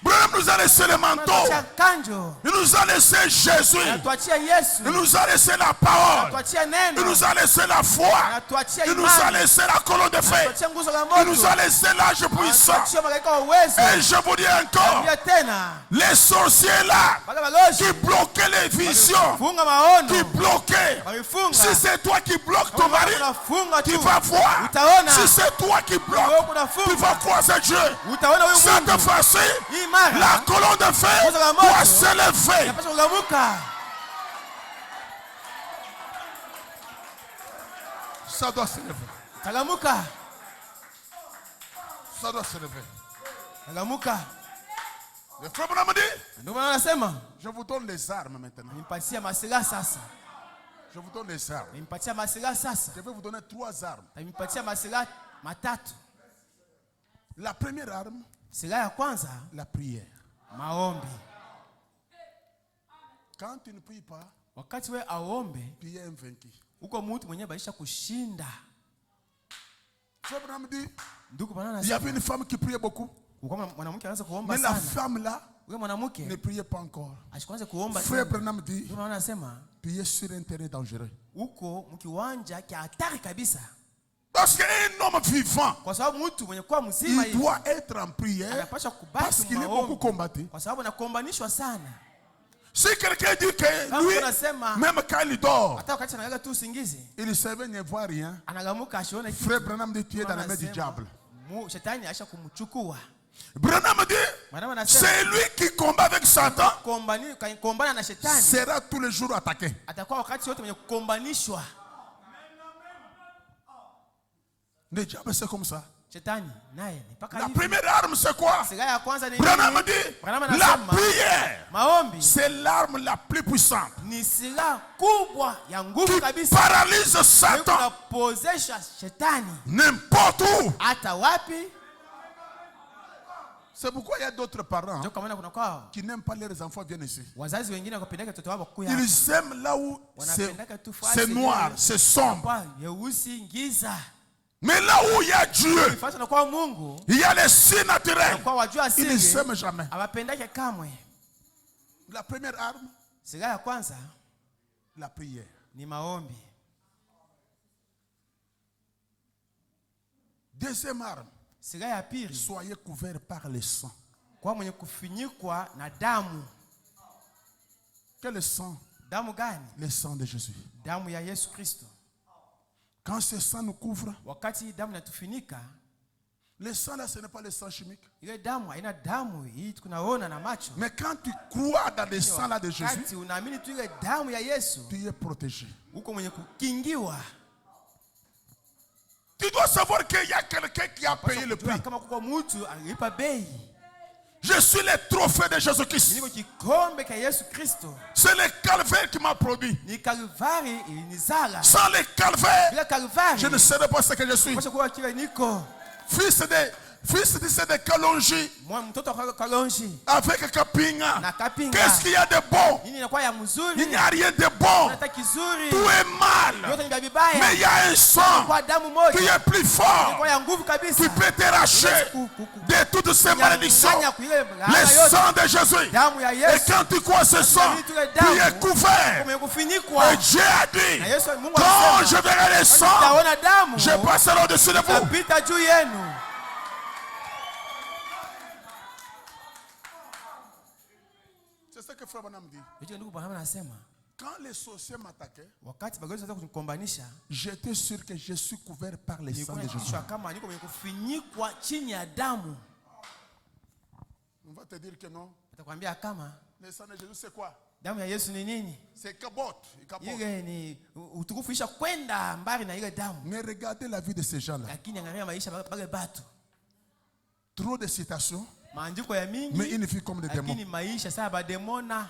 Branham nous a laissé le manteau. Kanjo. Il nous a laissé Jésus. Tuachia Yesu. Il nous a laissé la parole. Tuachia neno. Il nous a laissé la foi. Il nous a laissé la colonne de feu. Il nous a laissé l'âge puissant. Et je vous dis encore, les sorciers là qui bloquaient les visions, qui bloquaient. Si c'est toi qui bloques ton mari, tu vas voir. Si c'est toi qui bloques, tu vas croiser Dieu. Cette fois-ci, la colonne de feu doit s'élever. Ça doit s'élever. Ça doit s'élever. Le frère Branham dit, je vous donne les armes maintenant. Je vous donne les armes. Je vais vous donner 3 armes. La première arme, la prière. Quand tu ne pries pas, tu es invaincu. Frère Branham dit, il y avait une femme qui priait beaucoup. Mais la femme là ne priait pas encore. Frère Branham dit, prier sur un terrain dangereux. Parce qu'un homme vivant, il doit être en prière parce qu'il est beaucoup combattu. Si quelqu'un dit que lui, même quand il dort, il se réveille, ne voit rien. Frère Branham dit, tu es dans la main du diable. Branham dit, c'est lui qui combat avec Satan sera tous les jours attaqué. Le diable c'est comme ça. La première arme c'est quoi? Branham dit, la prière c'est l'arme la plus puissante qui paralyse Satan n'importe où. C'est pourquoi il y a d'autres parents qui n'aiment pas leurs enfants viennent ici. Ils aiment là où c'est noir, c'est sombre. Mais là où il y a Dieu, il y a les signes naturels. Ils ne s'aiment jamais. La première arme, la prière. Deuxième arme, soyez couverts par le sang. Quel sang? Le sang de Jésus. Quand ce sang nous couvre, le sang là, ce n'est pas le sang chimique. Mais quand tu crois dans le sang là de Jésus, tu es protégé. Tu dois savoir qu'il y a quelqu'un qui a payé le prix. Je suis le trophée de Jésus-Christ. C'est le calvaire qui m'a produit. Sans le calvaire, je ne serais pas ce que je suis. Fils de Kalonji avec Kapinga. Qu'est-ce qu'il y a de bon? Il n'y a rien de bon. Tout est mal. Mais il y a un sang qui est plus fort, qui peut t'arracher de toutes ces malédictions. Le sang de Jésus. Et quand tu crois ce sang, tu es couvert. Et Dieu a dit, quand je verrai le sang, je passerai au-dessus de vous. C'est ce que Frère Branham dit. Quand les sorciers m'attaquaient, j'étais sûr que je suis couvert par le sang de Jésus. On va te dire que non. Le sang de Jésus c'est quoi? Damu ya Yesu ni nini? C'est capote. Ile ni utukufu isha kwenda mbali na ile damu. Mais regardez la vie de ces gens-là. Lakini angalia maisha bale batu. Trop de citations. Maandiko ya mingi. Mais une vie comme des démons. Lakini maisha sasa ba demona.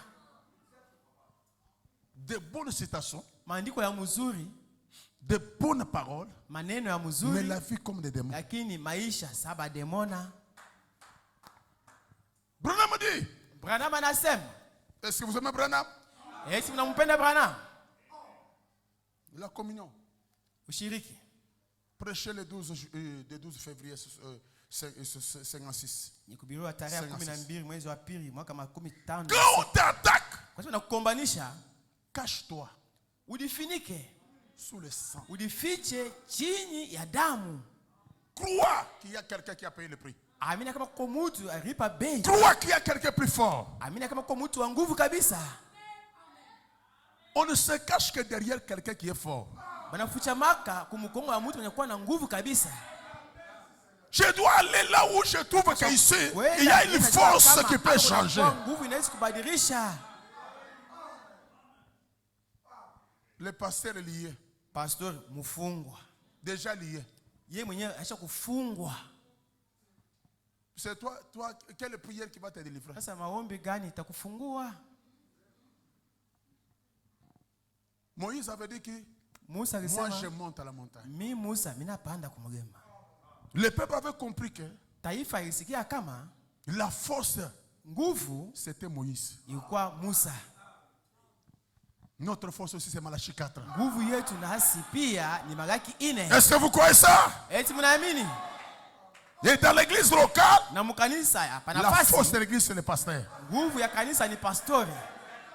De bonnes citations. Maandiko ya mzuri. De bonnes paroles. Maneno ya mzuri. Mais la vie comme des démons. Lakini maisha sasa ba demona. Branham dit. Branham anasema. Est-ce que vous aimez Branham? Est-ce que mnampenda Branham? La communion. Ushiriki. Prêcher le 12 février 56. Nikubiriwa tarehe 12 mwezi wa pili mwaka 15. Quand on t'attaque, kwa sababu nakukombanisha, cache-toi. Udifinike. Sous le sang. Udifiche chini ya damu. Crois qu'il y a quelqu'un qui a payé le prix. Amina kama kwa mtu alipa bei. Crois qu'il y a quelqu'un plus fort. Amina kama kwa mtu wa nguvu kabisa. On ne se cache que derrière quelqu'un qui est fort. Banafucha maka kumkongo wa mtu mwenye kuwa na nguvu kabisa. Je dois aller là où je trouve qu'ici, il y a une force qui peut changer. Nguvu inaweza kubadilisha. Le pasteur est lié. Pasteur mufungwa. Déjà lié. Yeye mwenyewe aisha kufungwa. C'est toi, quelle prière qui va te délivrer? Sasa maombi gani itakufungua? Moïse avait dit que moi je monte à la montagne. Mi Musa mina panda kumulima. Le peuple avait compris que taifa ilisikia kama la force nguvu c'était Moïse. Ilikuwa Musa. Notre force aussi c'est Malachie 4. Nguvu yetu nasi pia ni Malaki 4. Est-ce que vous croyez ça? Eti mnaamini? Et dans l'église locale, la force de l'église c'est le pasteur.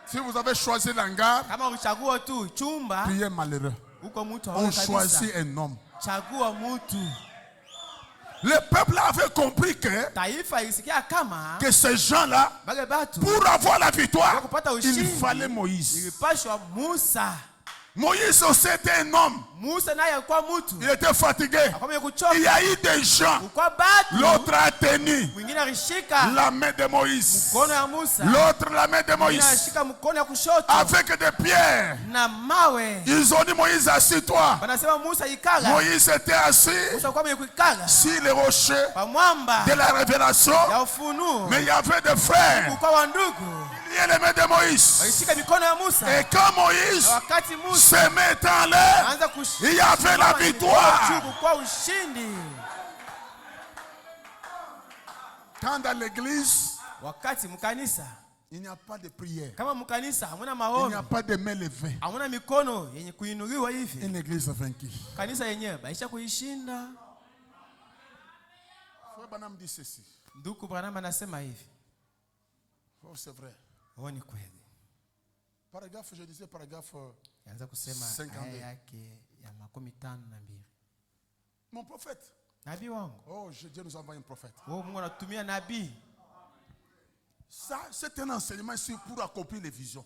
Si vous avez choisi l'hangar, priez malheureux. On choisit un homme. Le peuple avait compris que ces gens-là, pour avoir la victoire, il fallait Moïse. Moïse aussi était un homme. Il était fatigué. Il y a eu des gens. L'autre a tenu la main de Moïse. L'autre la main de Moïse. Avec des pierres. Ils ont dit Moïse, assis-toi. Moïse était assis sur les rochers de la révélation. Mais il y avait des frères. Il y a les mains de Moïse. Et quand Moïse se met en l'air, il y avait la victoire. Quand dans l'église, il n'y a pas de prière. Il n'y a pas de main levée. Une église vaincue. Frère Branham dit ceci. Oh, c'est vrai. Paragraphe, je disais paragraphe 52. Mon prophète. Oh, Dieu nous envoie un prophète. Ça, c'est un enseignement ici pour accomplir les visions.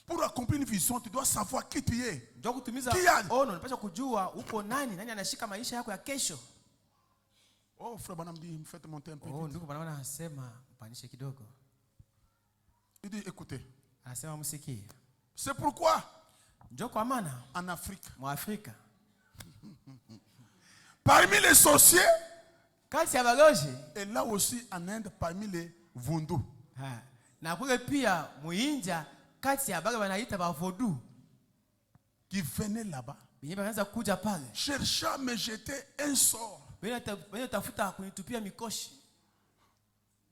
Pour accomplir une vision, tu dois savoir qui tu es. Qui a... Oh, frère Branham dit, faites monter un peu. Il dit, écoutez. C'est pourquoi, en Afrique, parmi les sorciers, et là aussi en Inde, parmi les Vundus, qui venaient là-bas, cherchant à me jeter un sort.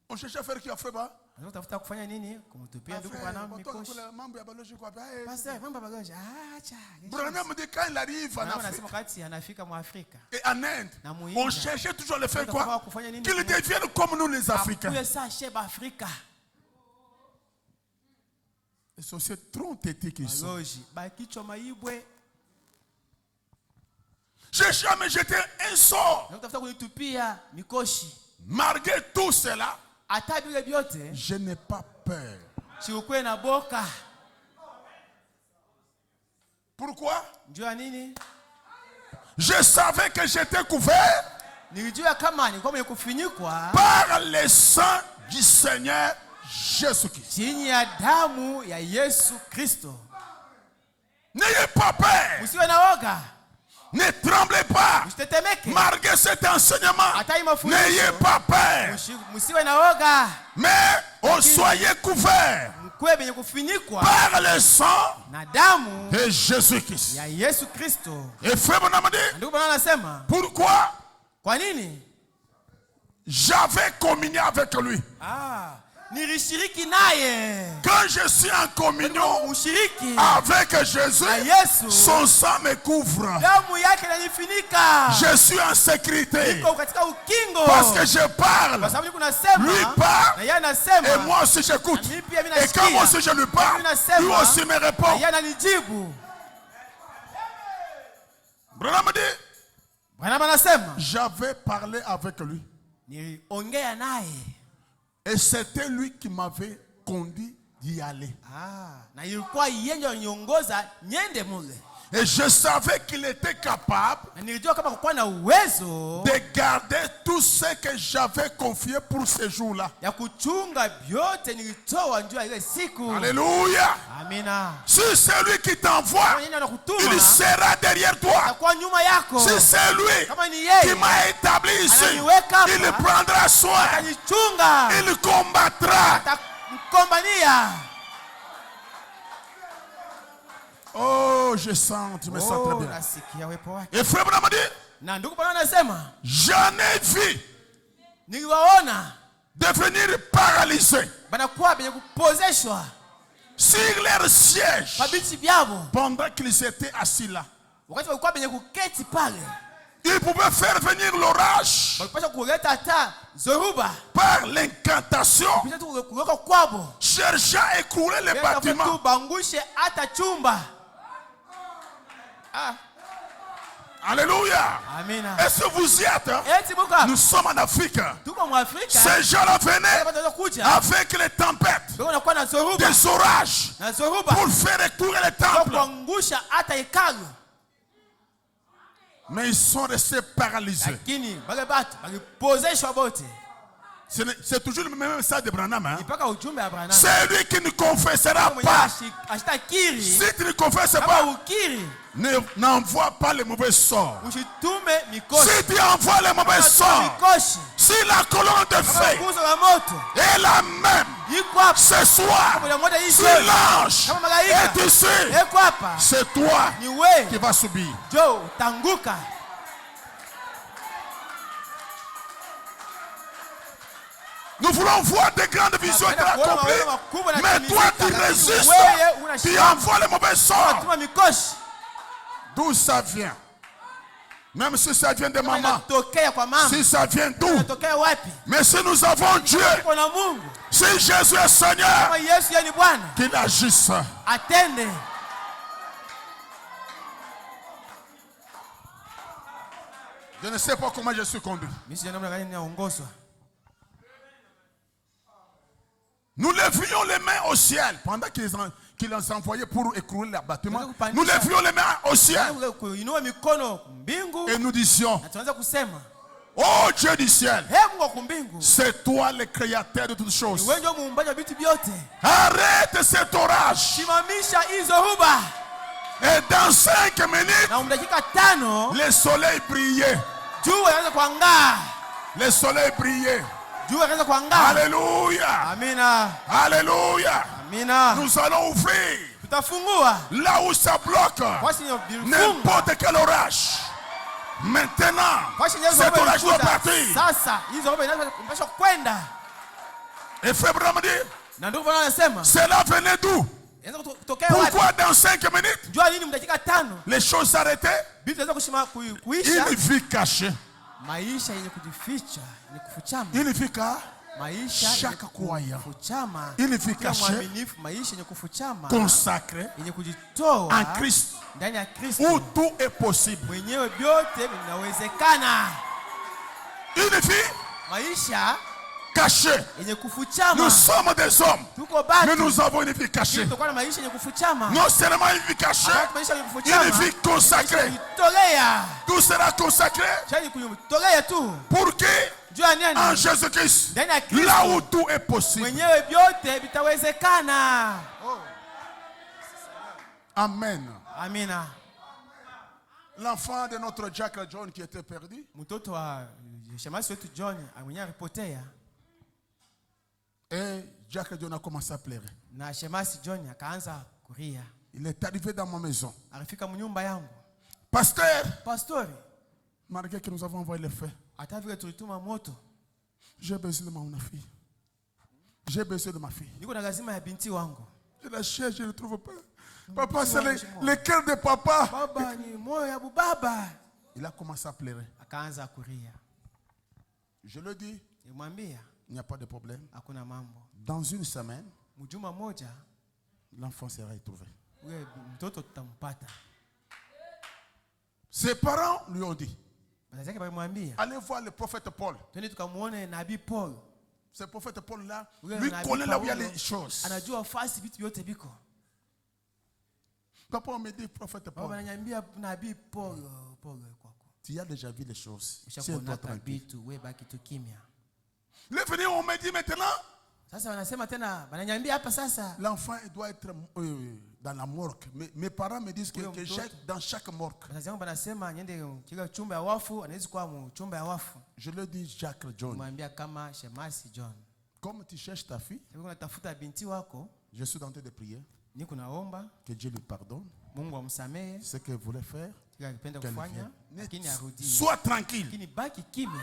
On cherche à faire qui a fait bas? Branham dit quand il arrive en Afrique et en Inde, on cherchait toujours à le faire quoi? Qu'ils deviennent comme nous les Africains. Les sorciers trop têtés qu'ils sont. Cherchant à me jeter un sort. Malgré tout cela, je n'ai pas peur. Pourquoi? Je savais que j'étais couvert par le sang du Seigneur Jésus-Christ. chini ya damu ya Yesu Kristo. N'ayez pas peur. Msiwe na woga. Ne tremblez pas. Msitetemeke. Malgré cet enseignement, Hata hii mafundisho. n'ayez pas peur. Msiwe na woga. Mais soyez couverts Mkwe benye kufinikwa par le sang na damu de Jésus-Christ. ya Yesu Kristo. Et frère Branham dit, Ndugu Bwana anasema, pourquoi kwa nini? j'avais communié avec lui. Nilishiriki naye. Quand je suis en communion Ushiriki avec Jésus, na Yesu, son sang me couvre. damu yake inanifunika. Je suis en sécurité. Niko katika ukingo. Parce que je parle. Kwa sababu kunasema, Lui parle. na yeye anasema, Et moi aussi j'écoute. na mimi pia mimi Et nasikia. quand moi aussi je lui parle, lui aussi me na répond. yeye ananijibu. Branham dit, Branham anasema, j'avais parlé avec lui. niliongea naye. Et c'était lui qui m'avait conduit d'y aller. Na ilikuwa yeye ndiye aliongoza niende mule. Et je savais qu'il était capable Na nilijua kama kuwa na uwezo de garder tout ce que j'avais confié pour ce jour-là. ya kuchunga vyote nilitoa njoo ile siku. Alléluia. Amina. Si c'est lui qui t'envoie, Kama yeye anakutuma, il sera derrière toi. atakuwa nyuma yako. Si c'est lui Kama ni qui yeye m'a établi ici, ananiweka hapa, il prendra soin, atanichunga, il combattra. atakukombania. Oh, je sens, tu me sens très bien. Nasikia uwepo wake. Et frère Branham dit, Na ndugu Bwana anasema, j'en ai vu niliwaona devenir paralysés banakuwa benye kupozeshwa sur leur siège kwa viti vyao pendant qu'ils étaient assis là. wakati walikuwa benye kuketi pale. Ils pouvaient faire venir l'orage Walipaswa kuleta hata zoruba par l'incantation, kisha tu kuweka kwabo cherchant à écrouler les bâtiments. tu bangushe hata chumba. Alléluia. Amina. Est-ce que vous y êtes? Eti muka Nous sommes en Afrique. tuko mu Afrika. Ces gens-là venaient Wanaweza kuja avec les tempêtes, ndio wanakuwa na zoruba des orages, na zoruba pour faire écrouler les kwa temples. kuangusha hata hekalu. Mais ils sont restés paralysés. Lakini wale watu walipozeshwa bote. C'est toujours le même message de Branham. Hein? Mpaka ujumbe wa Branham. C'est lui qui ne confessera pas. Ashitakiri. Si tu ne confesses Kama pas, ukiri n'envoie pas les mauvais sorts. usitume mikosi. Si tu envoies les mauvais sorts, Mikosi. si la colonne de Kama feu nguzo la moto est la même iko hapa. ce soir, Kama moja hii si jioni. l'ange Kama malaika est ici, iko hapa. c'est toi Ni wewe qui vas subir. jo tanguka. Nous voulons voir des grandes visions être accomplies, mais toi tu résistes, tu envoies les mauvais sorts. Tuma mikosi. D'où ça vient? Même si ça vient de Kama maman, inatokea kwa mama. si ça vient d'où? Inatokea wapi? Mais si nous avons Dieu, Kuna Mungu. si Jésus est Seigneur, Kama Yesu yeye ni Bwana. qu'il agisse. Atende. Je ne sais pas comment je suis conduit. Mimi sijui namna gani ninaongozwa. Nous levions les mains au ciel pendant qu'ils les envoyaient pour écrouler les bâtiments. Nous levions les mains au ciel Kuinua mikono mbingu et nous disions, na tuanze kusema, oh Dieu du ciel, "Ee Mungu wa kumbingu, c'est toi le créateur de toutes choses. wewe ndio muumbaji wa vitu vyote. Arrête cet orage. Simamisha hizo ruba." Et dans 5 minutes, Na dakika 5 le soleil brillait. jua inaanza kuangaa. Le soleil brillait. Jua inaanza kuangaa. Alléluia. Amina. Alléluia. Amina. Nous allons ouvrir Tutafungua. là où ça bloque Wasi ndio vifunga. n'importe quel orage. Maintenant, Wasi ndio cet orage doit zinazokuja. partir. Sasa hizo ruba inapaswa kwenda. Et frère Branham dit, Na ndugu Bwana anasema, cela venait d'où? inaweza kutokea wapi? Pourquoi dans 5 minutes, Jua nini dakika 5? les choses s'arrêtaient? Vitu vinaweza kuisha. Une vie cachée. Maisha yenye kujificha, yenye kufuchama. Une vie Maisha chaque croyant. kufuchama. Une vie Kila cachée, mwaminifu, maisha yenye kufuchama. consacrée Yenye kujitoa en Christ, ndani ya Kristo. où tout est possible. Mwenyewe vyote vinawezekana. Une vie Maisha cachée. yenye kufuchama. Nous sommes des hommes, Tuko mais batu. nous avons une vie cachée. Tutakuwa na maisha yenye kufuchama. Non seulement une vie cachée, Hata maisha yenye kufuchama. une vie consacrée. Tolea. Tout sera consacré Chani kujitolea tu. pour que Jua nani? en Jésus-Christ, Ndani ya Kristo. là où tout est possible. Mwenyewe vyote vitawezekana. Amen. Amina. L'enfant de notre Jack John qui était perdu, Mtoto wa shemasi wetu John mwenyewe alipotea et Jack John a commencé à pleurer. na shemasi John akaanza kulia. Il est arrivé dans ma maison. Alifika mnyumba yangu. Pasteur, Pastori, malgré que nous avons envoyé le feu, hata vile tulituma moto, j'ai besoin de ma fille. J'ai besoin de ma fille. niko na lazima ya binti wangu. Je la cherche, je ne le trouve pas. Papa, c'est le cœur de papa. Baba ni moyo ya baba. Il a commencé à pleurer. Akaanza kulia. Je le dis, Nimwambia il n'y a pas de problème. hakuna mambo. Dans une semaine, Mjuma moja l'enfant sera retrouvé. ule mtoto tutampata. Ses parents lui ont dit, Baada yake balimwambia, allez voir le prophète Paul. twende tukamuone nabii Paul. Ce prophète Paul-là, Ule lui nabii connaît là où il y a Paulo, les choses. Anajua fasi vitu vyote biko. Papa, on me dit, prophète Baba Paul, ananiambia nabii Paul kwako. tu as déjà vu les choses. C'est Ushakuona toi tranquille. vitu, wewe baki tu kimya. Le venu, on me dit maintenant, Sasa wanasema tena, wananiambia hapa sasa l'enfant il doit être dans la morgue. Mes parents me disent que dans chaque morgue. wazazi wangu wanasema niende kile chumba ya wafu, anaweza kuwa mu chumba ya wafu. Je le dis, Jacques John, Mwambia kama shemasi John, comme tu cherches ta fille, hebu unatafuta binti wako, je suis en train de prier niko naomba que Dieu lui pardonne Mungu amsamehe ce qu'elle voulait faire. kile alipenda Qu'elle kufanya, vienne. lakini arudi. Sois tranquille, Lakini baki kimya,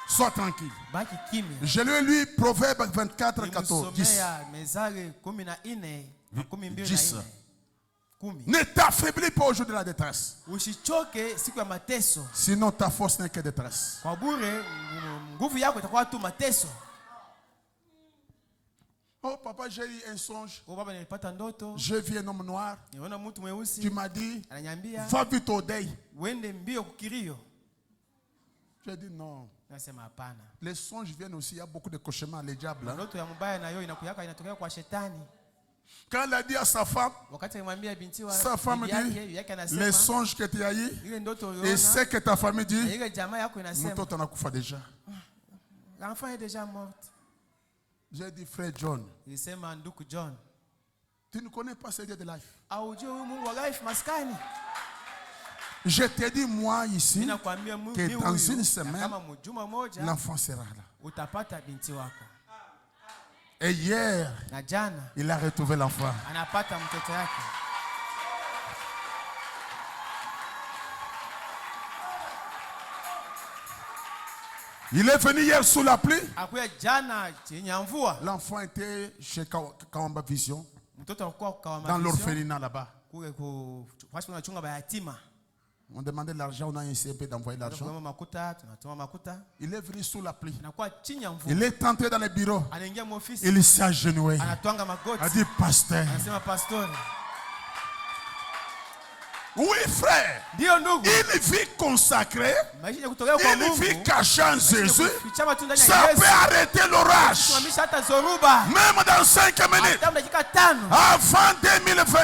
sois tranquille. baki kimya. Je lui ai lu Proverbe 24, 14, 10. Nilimsomea Mezali 14:22. 10. Ne t'affaiblis pas au jour de la détresse. Usichoke siku ya mateso. Sinon ta force n'est que détresse. Kwa bure nguvu yako itakuwa tu mateso. Oh papa, j'ai eu un songe. Oh baba, nilipata ndoto. J'ai vu un homme noir. Niona mtu mweusi. Tu m'as dit, Ananiambia, va vite au deuil. uende mbio kukirio. J'ai dit non. Nasema hapana. Les songes viennent aussi, il y a beaucoup de cauchemars, les diables. Hein? Ndoto ya mbaya nayo inatokea kwa shetani. Quand il a dit à sa femme, Wakati alimwambia binti wa sa femme bibi dit, yake anasema, les songes que tu as eu ile ndoto et uliona ce que ta famille na dit, ile jamaa yako inasema, mtoto anakufa déjà. l'enfant est déjà mort. J'ai dit, frère John, Nilisema ndugu John, tu ne connais pas ce Dieu de life. aujue huyu Mungu wa life maskani. Je t'ai dit, moi ici, Ninakwambia que dans une semaine, kama mjuma moja l'enfant sera là. utapata binti wako. Et hier, Na jana il a retrouvé l'enfant. anapata mtoto yake. Il est venu hier sous la pluie. Akuya jana chenye mvua. L'enfant était chez Kawamba Vision, Mtoto alikuwa kwa dans l'orphelinat là-bas. kule kwa chunga bayatima. On demandait l'argent, on a essayé un peu d'envoyer l'argent. Tunatuma makuta, tunatuma makuta. Il est venu sous la pluie. Anakuwa chini ya mvua. Il est entré dans le bureau. Anaingia mwofisi. Il s'est agenouillé. Anatwanga magoti. Il a dit, pasteur. Anasema pastori. Oui, frère. Ndio ndugu. Une vie consacrée, Maisha ya kutolea kwa une Mungu. vie cachée en Jésus, Fichama tu ndani ya ça Yesu. peut arrêter l'orage. Simamisha hata zoruba. Même dans 5 minutes, Hata dakika 5. avant 2020,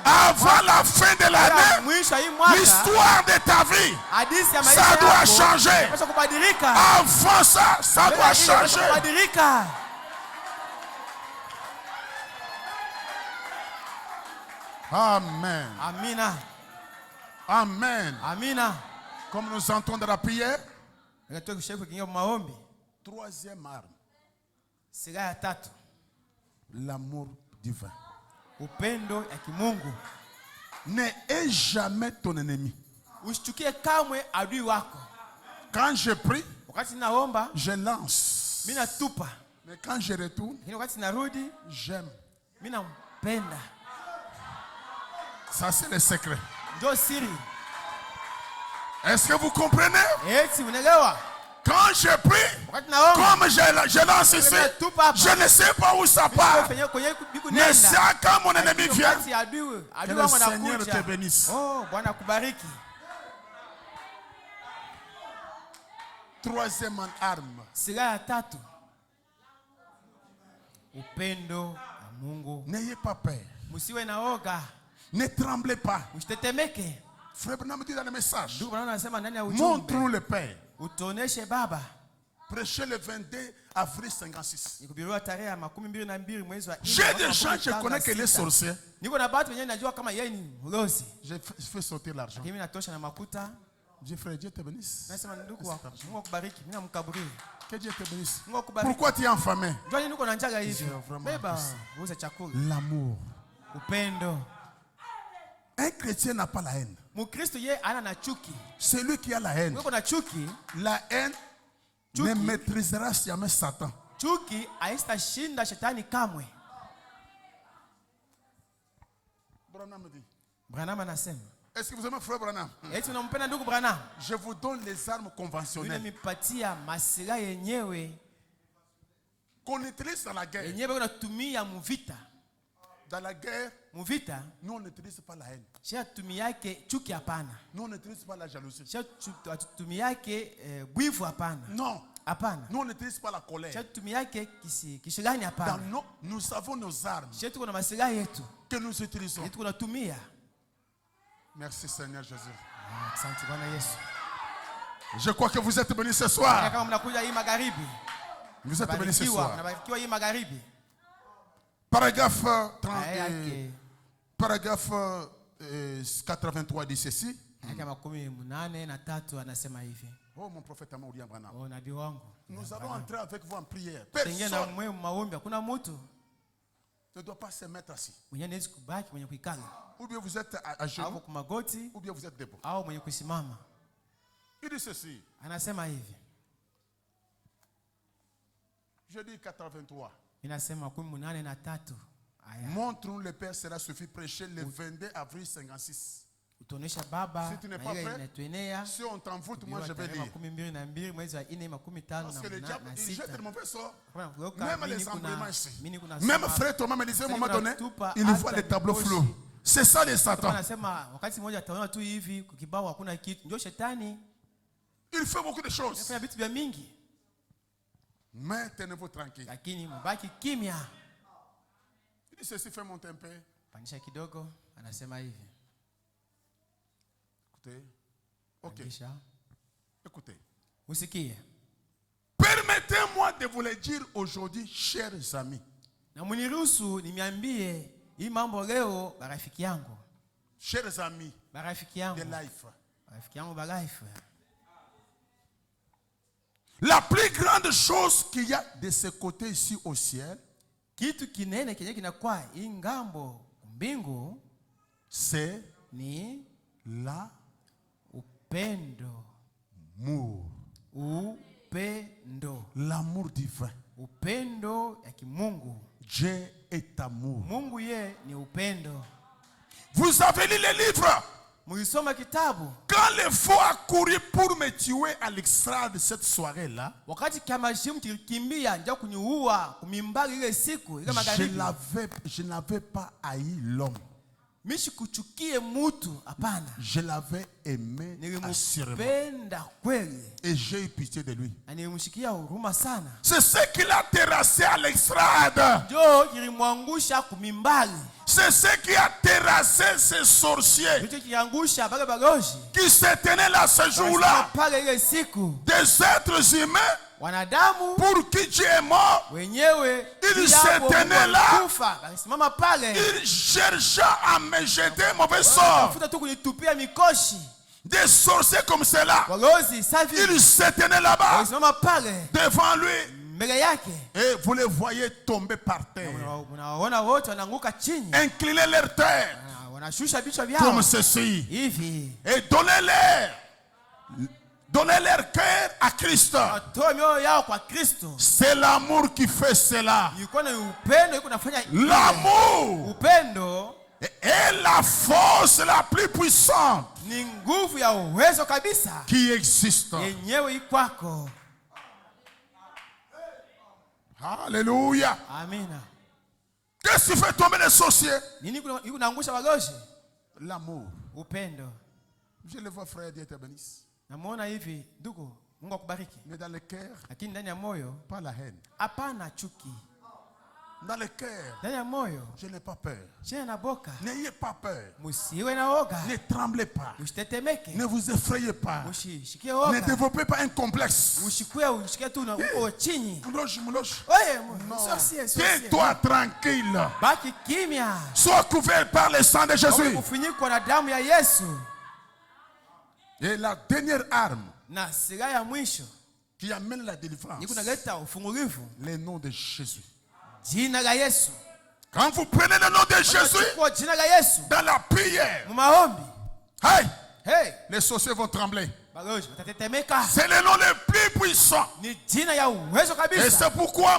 avant la fin de l'année, Mwisho hii mwaka. l'histoire de ta vie, Hadithi ya maisha ça yako. doit changer. Inapaswa kubadilika. Avant ça doit changer. Kubadilika. Amen. Amina. Amen. Amina. Comme nous entrons dans la prière, Natoka kushauri kuingia maombi. troisième arme, Silaha ya tatu. l'amour divin. Upendo ya kimungu. Ne hais jamais ton ennemi. Usichukie kamwe adui wako. Quand je prie, Wakati naomba, je lance. mimi natupa. Mais quand je retourne, Lakini wakati narudi, j'aime. mimi nampenda. Ça, c'est le secret. Ndio siri. Est-ce que vous comprenez? Eti unaelewa? Quand je prie, Wakati naomba, comme je lance ici, je ne sais pas où ça part. Mais c'est quand mon ennemi vient. Que le Seigneur te bénisse. Oh, Bwana kubariki. Troisième arme. Silaha ya tatu, upendo wa Mungu. N'ayez pas peur. Msiwe na oga, Ne tremblez pas. msitetemeke. Frère Branham dit dans le message. Ndugu Branham anasema ndani ya Montrons ujumbe, le Père. utuoneshe Baba. Prêchez le 22 avril 56. Nikubiriwa tarehe ya 22 mwezi wa 4. J'ai des gens, je connais que les sorciers. Niko na watu wenyewe najua kama yeye ni mlozi. J'ai fait sortir l'argent. Mimi natosha na makuta. J'ai frère, Dieu te bénisse. Nasema ndugu wako, Mungu akubariki. Mimi namkaburi. Que Dieu te bénisse. Mungu akubariki. Pourquoi tu es affamé? Njoo niko na njaa hivi. vraiment Beba, uza chakula. L'amour. Upendo. Un chrétien n'a pas la haine. Mkristo yeye ana na chuki. Celui qui a la haine. Uko na chuki, La haine ne maîtrisera jamais Satan. chuki haistashinda shetani kamwe. Branham dit. Branham anasema, Est-ce que vous aimez frère Branham? eti unampenda ndugu Branham? Je vous donne les armes Yule conventionnelles mipatia masilaha yenyewe qu'on utilise dans la guerre. yenyewe unatumia muvita. Dans la guerre, Muvita nous on n'utilise pas la haine. sha tumiake chuki hapana. Nous on n'utilise pas la jalousie. Sha tumiake bwivu hapana. Non. Hapana. Nous on n'utilise pas la colère. Sha tumiake kishilani hapana. Nous avons nos armes Sha tuko na masilaha yetu. que nous utilisons. Yetu tunatumia. Merci Seigneur Jésus. Asante Bwana Yesu. Je crois que vous êtes bénis ce soir. Kama mnakuja hii magharibi. Vous êtes bénis ce soir. Mnabarikiwa hii magharibi. Paragraphe 30, Yake paragraphe 83 dit ceci. yake 83 anasema hivi. Oh mon prophète Amour Branham. Oh nabii wangu. Nous allons entrer avec vous en prière. Tengena Personne mwe maombi, hakuna mtu ne doit pas se mettre assis. mwenye anaweza kubaki mwenye kuikala. Ou bien vous êtes à Au genoux, kwa magoti ou bien vous êtes debout. au mwenye kusimama. Il dit ceci. Anasema hivi. Je dis 83. Inasema 83 aya. Montre-nous le Père, cela suffit. Prêcher le 22 avril 56. Utonesha Baba Si tu n'es na pas ile prêt, inatuenea. si on t'envoûte, moi je vais lire. 22 mwezi wa 4 Parce que le diable, il jette le mauvais sort. Même Même les embléments ici. Même frère Thomas me disait à un moment donné, il voit les tableaux flous. C'est ça les Satan. Anasema wakati mmoja ataona tu hivi kibao hakuna kitu. Ndio shetani. Il fait beaucoup de choses. Anafanya vitu vya mingi. Mais tenez-vous tranquille. Lakini mbaki kimya. Il dit ceci, fait monter un peu. Panisha kidogo, anasema hivi. Écoutez. Ok. Panisha. Écoutez. Usikie. Permettez-moi de vous le dire aujourd'hui, chers amis. Na muniruhusu nimiambie hii mambo leo barafiki yangu. Chers amis Barafiki yangu. de life. Barafiki yangu ba life. La plus grande chose qu'il y a de ce côté ici au ciel, Kitu kinene kenye kinakuwa hii ngambo mbingu c'est ni l'amour. Upendo. L'amour divin. Upendo ya kimungu. Dieu est amour. Mungu ye ni upendo. Vous avez lu les livres. Mulisoma kitabu. Quand le faux a couru pour me tuer à l'extrême de cette soirée-là, Wakati Kamashimu kilikimbia ndio kuniua kumimbali ile siku ile magharibi. je n'avais pas haï l'homme. Mishi kuchukie mutu hapana. Je l'avais aimé assurément. Nilimupenda kweli. Et j'ai eu pitié de lui. Na nilimshikia huruma sana. C'est ce qu'il a terrassé à l'extrême. Ndio kilimwangusha kumimbali. C'est ce qui a terrassé ces sorciers Ndio kiangusha baga bagoji. qui se tenaient là ce jour-là. Pale ile siku. Des êtres humains Wanadamu pour qui Dieu est mort. wenyewe Il se tenait là. Balisimama pale. Il chercha à me jeter un mauvais sort. Futa tu kunitupia mikoshi. Des sorciers comme cela. Walozi safi. Il se tenait là-bas Balisimama pale. devant lui. Mbele yake. Et vous les voyez tomber par terre. Unaona wote wanaanguka chini. Incliner leur terre Wanashusha vichwa vyao. comme ceci. Hivi. Et donnez leur cœur à Christ. Watoe mioyo yao kwa Kristo. C'est l'amour qui fait cela. Yuko na upendo yuko nafanya. L'amour Upendo est la force la plus puissante ni nguvu ya uwezo kabisa. qui existe. Yenyewe ikwako. Alléluia. Amina. Qu'est-ce qui fait tomber les sorciers? Nini yuko naangusha wagoshi? L'amour. Upendo. Je le vois, frère, Dieu te bénisse. Namuona hivi ndugu Mungu akubariki. Mais dans le cœur, Lakini ndani ya moyo pas la haine. hapana chuki. Dans le cœur, Ndani ya moyo je n'ai pas peur. sina na boka. N'ayez pas peur. Musiwe na oga. Ne tremblez pas. Usitetemeke. Ne vous effrayez pas. Usishikie Ne oga. développez pas un complexe. Ushikie tu na uko chini. Mouloche. Oye, Non. sorcier. Tiens-toi tranquille. Baki kimya. Sois couvert par le sang de Jésus. Kufunikwa na damu ya Yesu. Et la dernière arme Na silaha ya mwisho qui amène la délivrance, ni kunaleta ufungulivu. le nom de Jésus. Jina la Yesu. Quand vous prenez le nom de Jésus Kwa jina la Yesu. dans la prière, Mu maombi. hey, Hey, les sorciers vont trembler. balozi watatetemeka. C'est le nom le plus puissant. Ni jina ya uwezo Et kabisa. c'est pourquoi Kwa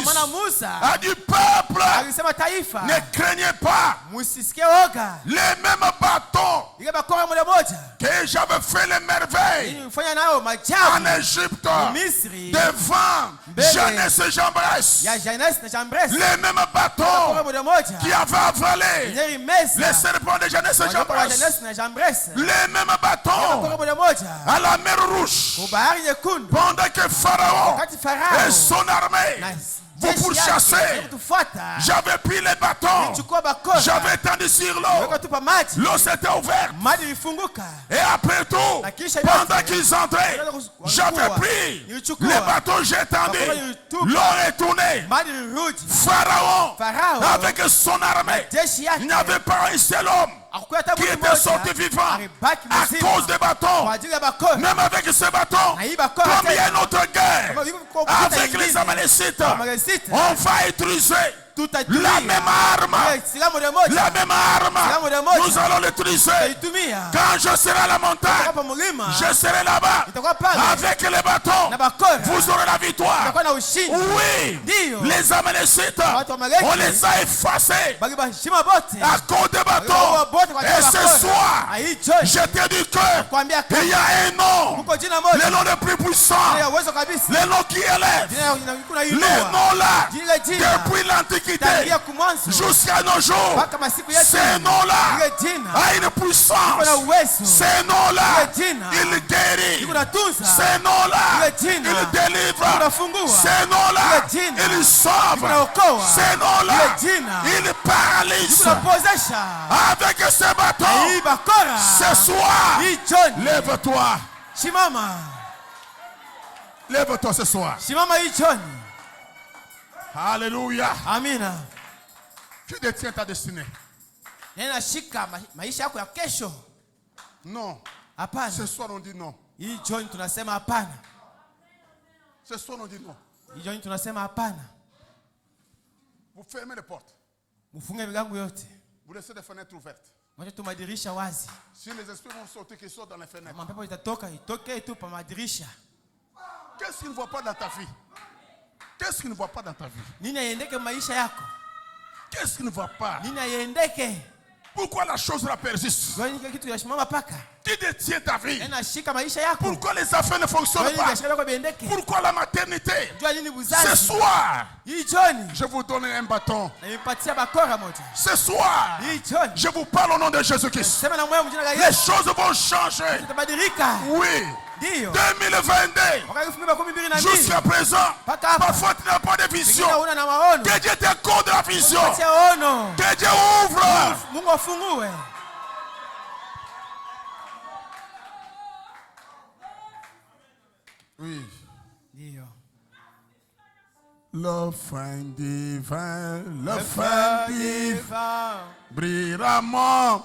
maana Moïse Musa a dit, peuple, alisema taifa, ne craignez pas musisikie oga. les mêmes bâtons Ile bakora moja que j'avais fait les merveilles nilifanya nayo en maajabu Égypte Misri devant Jeunesse et Jambres. ya Janesi na Jambres. Les mêmes bâtons Bakora moja qui avaient avalé Nyeri Mesa. les serpents de Jeunesse et Wanyama wa Jambres. Janesi na Jambres. Les mêmes bâtons Bakora moja à la mer Rouge bahari nyekundu. pendant que Pharaon Wakati Farao et son armée na vous jeshi pourchassez. yake kutufuata. J'avais pris les bâtons, Chukua bakora. j'avais tendu sur l'eau. Weka tupa maji. L'eau s'était ouverte. Maji ilifunguka. Et après tout, Na kisha pendant yote, qu'ils entraient, j'avais pris nilichukua les bâtons, j'ai tendu. bakora nilitupa. L'eau est tournée. Maji ilirudi. Pharaon, Farao avec son armée, jeshi yake il n'y avait pas un seul homme hakukuwa hata qui mtu était mmoja sorti vivant alibaki à mzima cause des bâtons. kwa ajili ya bakora. Même avec ces bâtons, Na hii bakora comme il y a tena, une autre guerre kama vile kwa vita avec les nyingine, Amalécites, Amalécites, on va utiliser tutatumia la même arme. ile silaha moja La même arme, nous allons l'utiliser. tutaitumia Quand je serai à la montagne, hapa mlima, je serai là-bas itakuwa pale avec les bâtons. na bakora, Vous aurez la victoire. itakuwa na ushindi. Oui, Ndio. les Amalécites, Watu wa Amaleki, on les a effacés bali bashima bote à cause des bâtons. Et ce soir, je te dis que il y a un nom, uko jina le moja nom le plus puissant, ya uwezo kabisa, le nom qui élève, jina kuna le inua nom là, jile jina depuis l'Antiquité tangia kumwanzo jusqu'à nos jours. mpaka masiku yetu. Ce nom-là Ile jina a une puissance. kuna uwezo, Ce nom-là, ile jina il guérit. kuna tunza, Ce nom-là, ile jina il délivre. kunafungua, Ce nom-là, ile jina il sauve. kunaokoa, Ce nom-là, ile jina il paralyse. kunapozesha. Avec ce bâton, Hii bakora ce soir, hii John, lève-toi. simama, Lève-toi ce soir. simama hii John. Alléluia. Amina. Tu détiens ta destinée. Nena shika maisha yako ya kesho. Non. Hapana. Ce soir, on dit non. Hii John tunasema hapana. Ce soir, on dit non. Hii John tunasema hapana. Vous fermez les portes. Mfunge milango yote. Vous laissez les fenêtres ouvertes. Mwache tu madirisha wazi. Si les esprits vont sortir, qu'ils sortent dans les fenêtres. Kama pepo itatoka itoke tu pa madirisha. Qu'est-ce qu'il ne voit pas dans ta vie? Qu'est-ce qu'il ne voit pas dans ta vie? Nini aiendeke maisha yako? Qu'est-ce qu'il ne voit pas? Nini aiendeke? Pourquoi la chose là persiste? Kwa nini kitu yashimama paka? Qui détient ta vie? Nena shika maisha yako. Pourquoi les affaires ne Kwa fonctionnent nini pas? biashara yako biendeke? Pourquoi la maternité? Jua nini Ce buzazi? soir, Hii John, je vous donne un bâton. nimepatia bakora moja. Ce soir, Hii John, je vous parle au nom de Jésus-Christ. sema na moyo mjina la Les Yesu. choses vont changer. Itabadilika. Oui. Ndio. 2022. Wakati 2022. Jusqu'à présent, Mpaka hapa. parfois tu n'as pas de vision. Pengine huna na maono. Que Dieu t'accorde la vision. Patia ono. Que Dieu ouvre. Mungu afungue. Oui. Ndio. Le fin divin, le fin divin brillera mon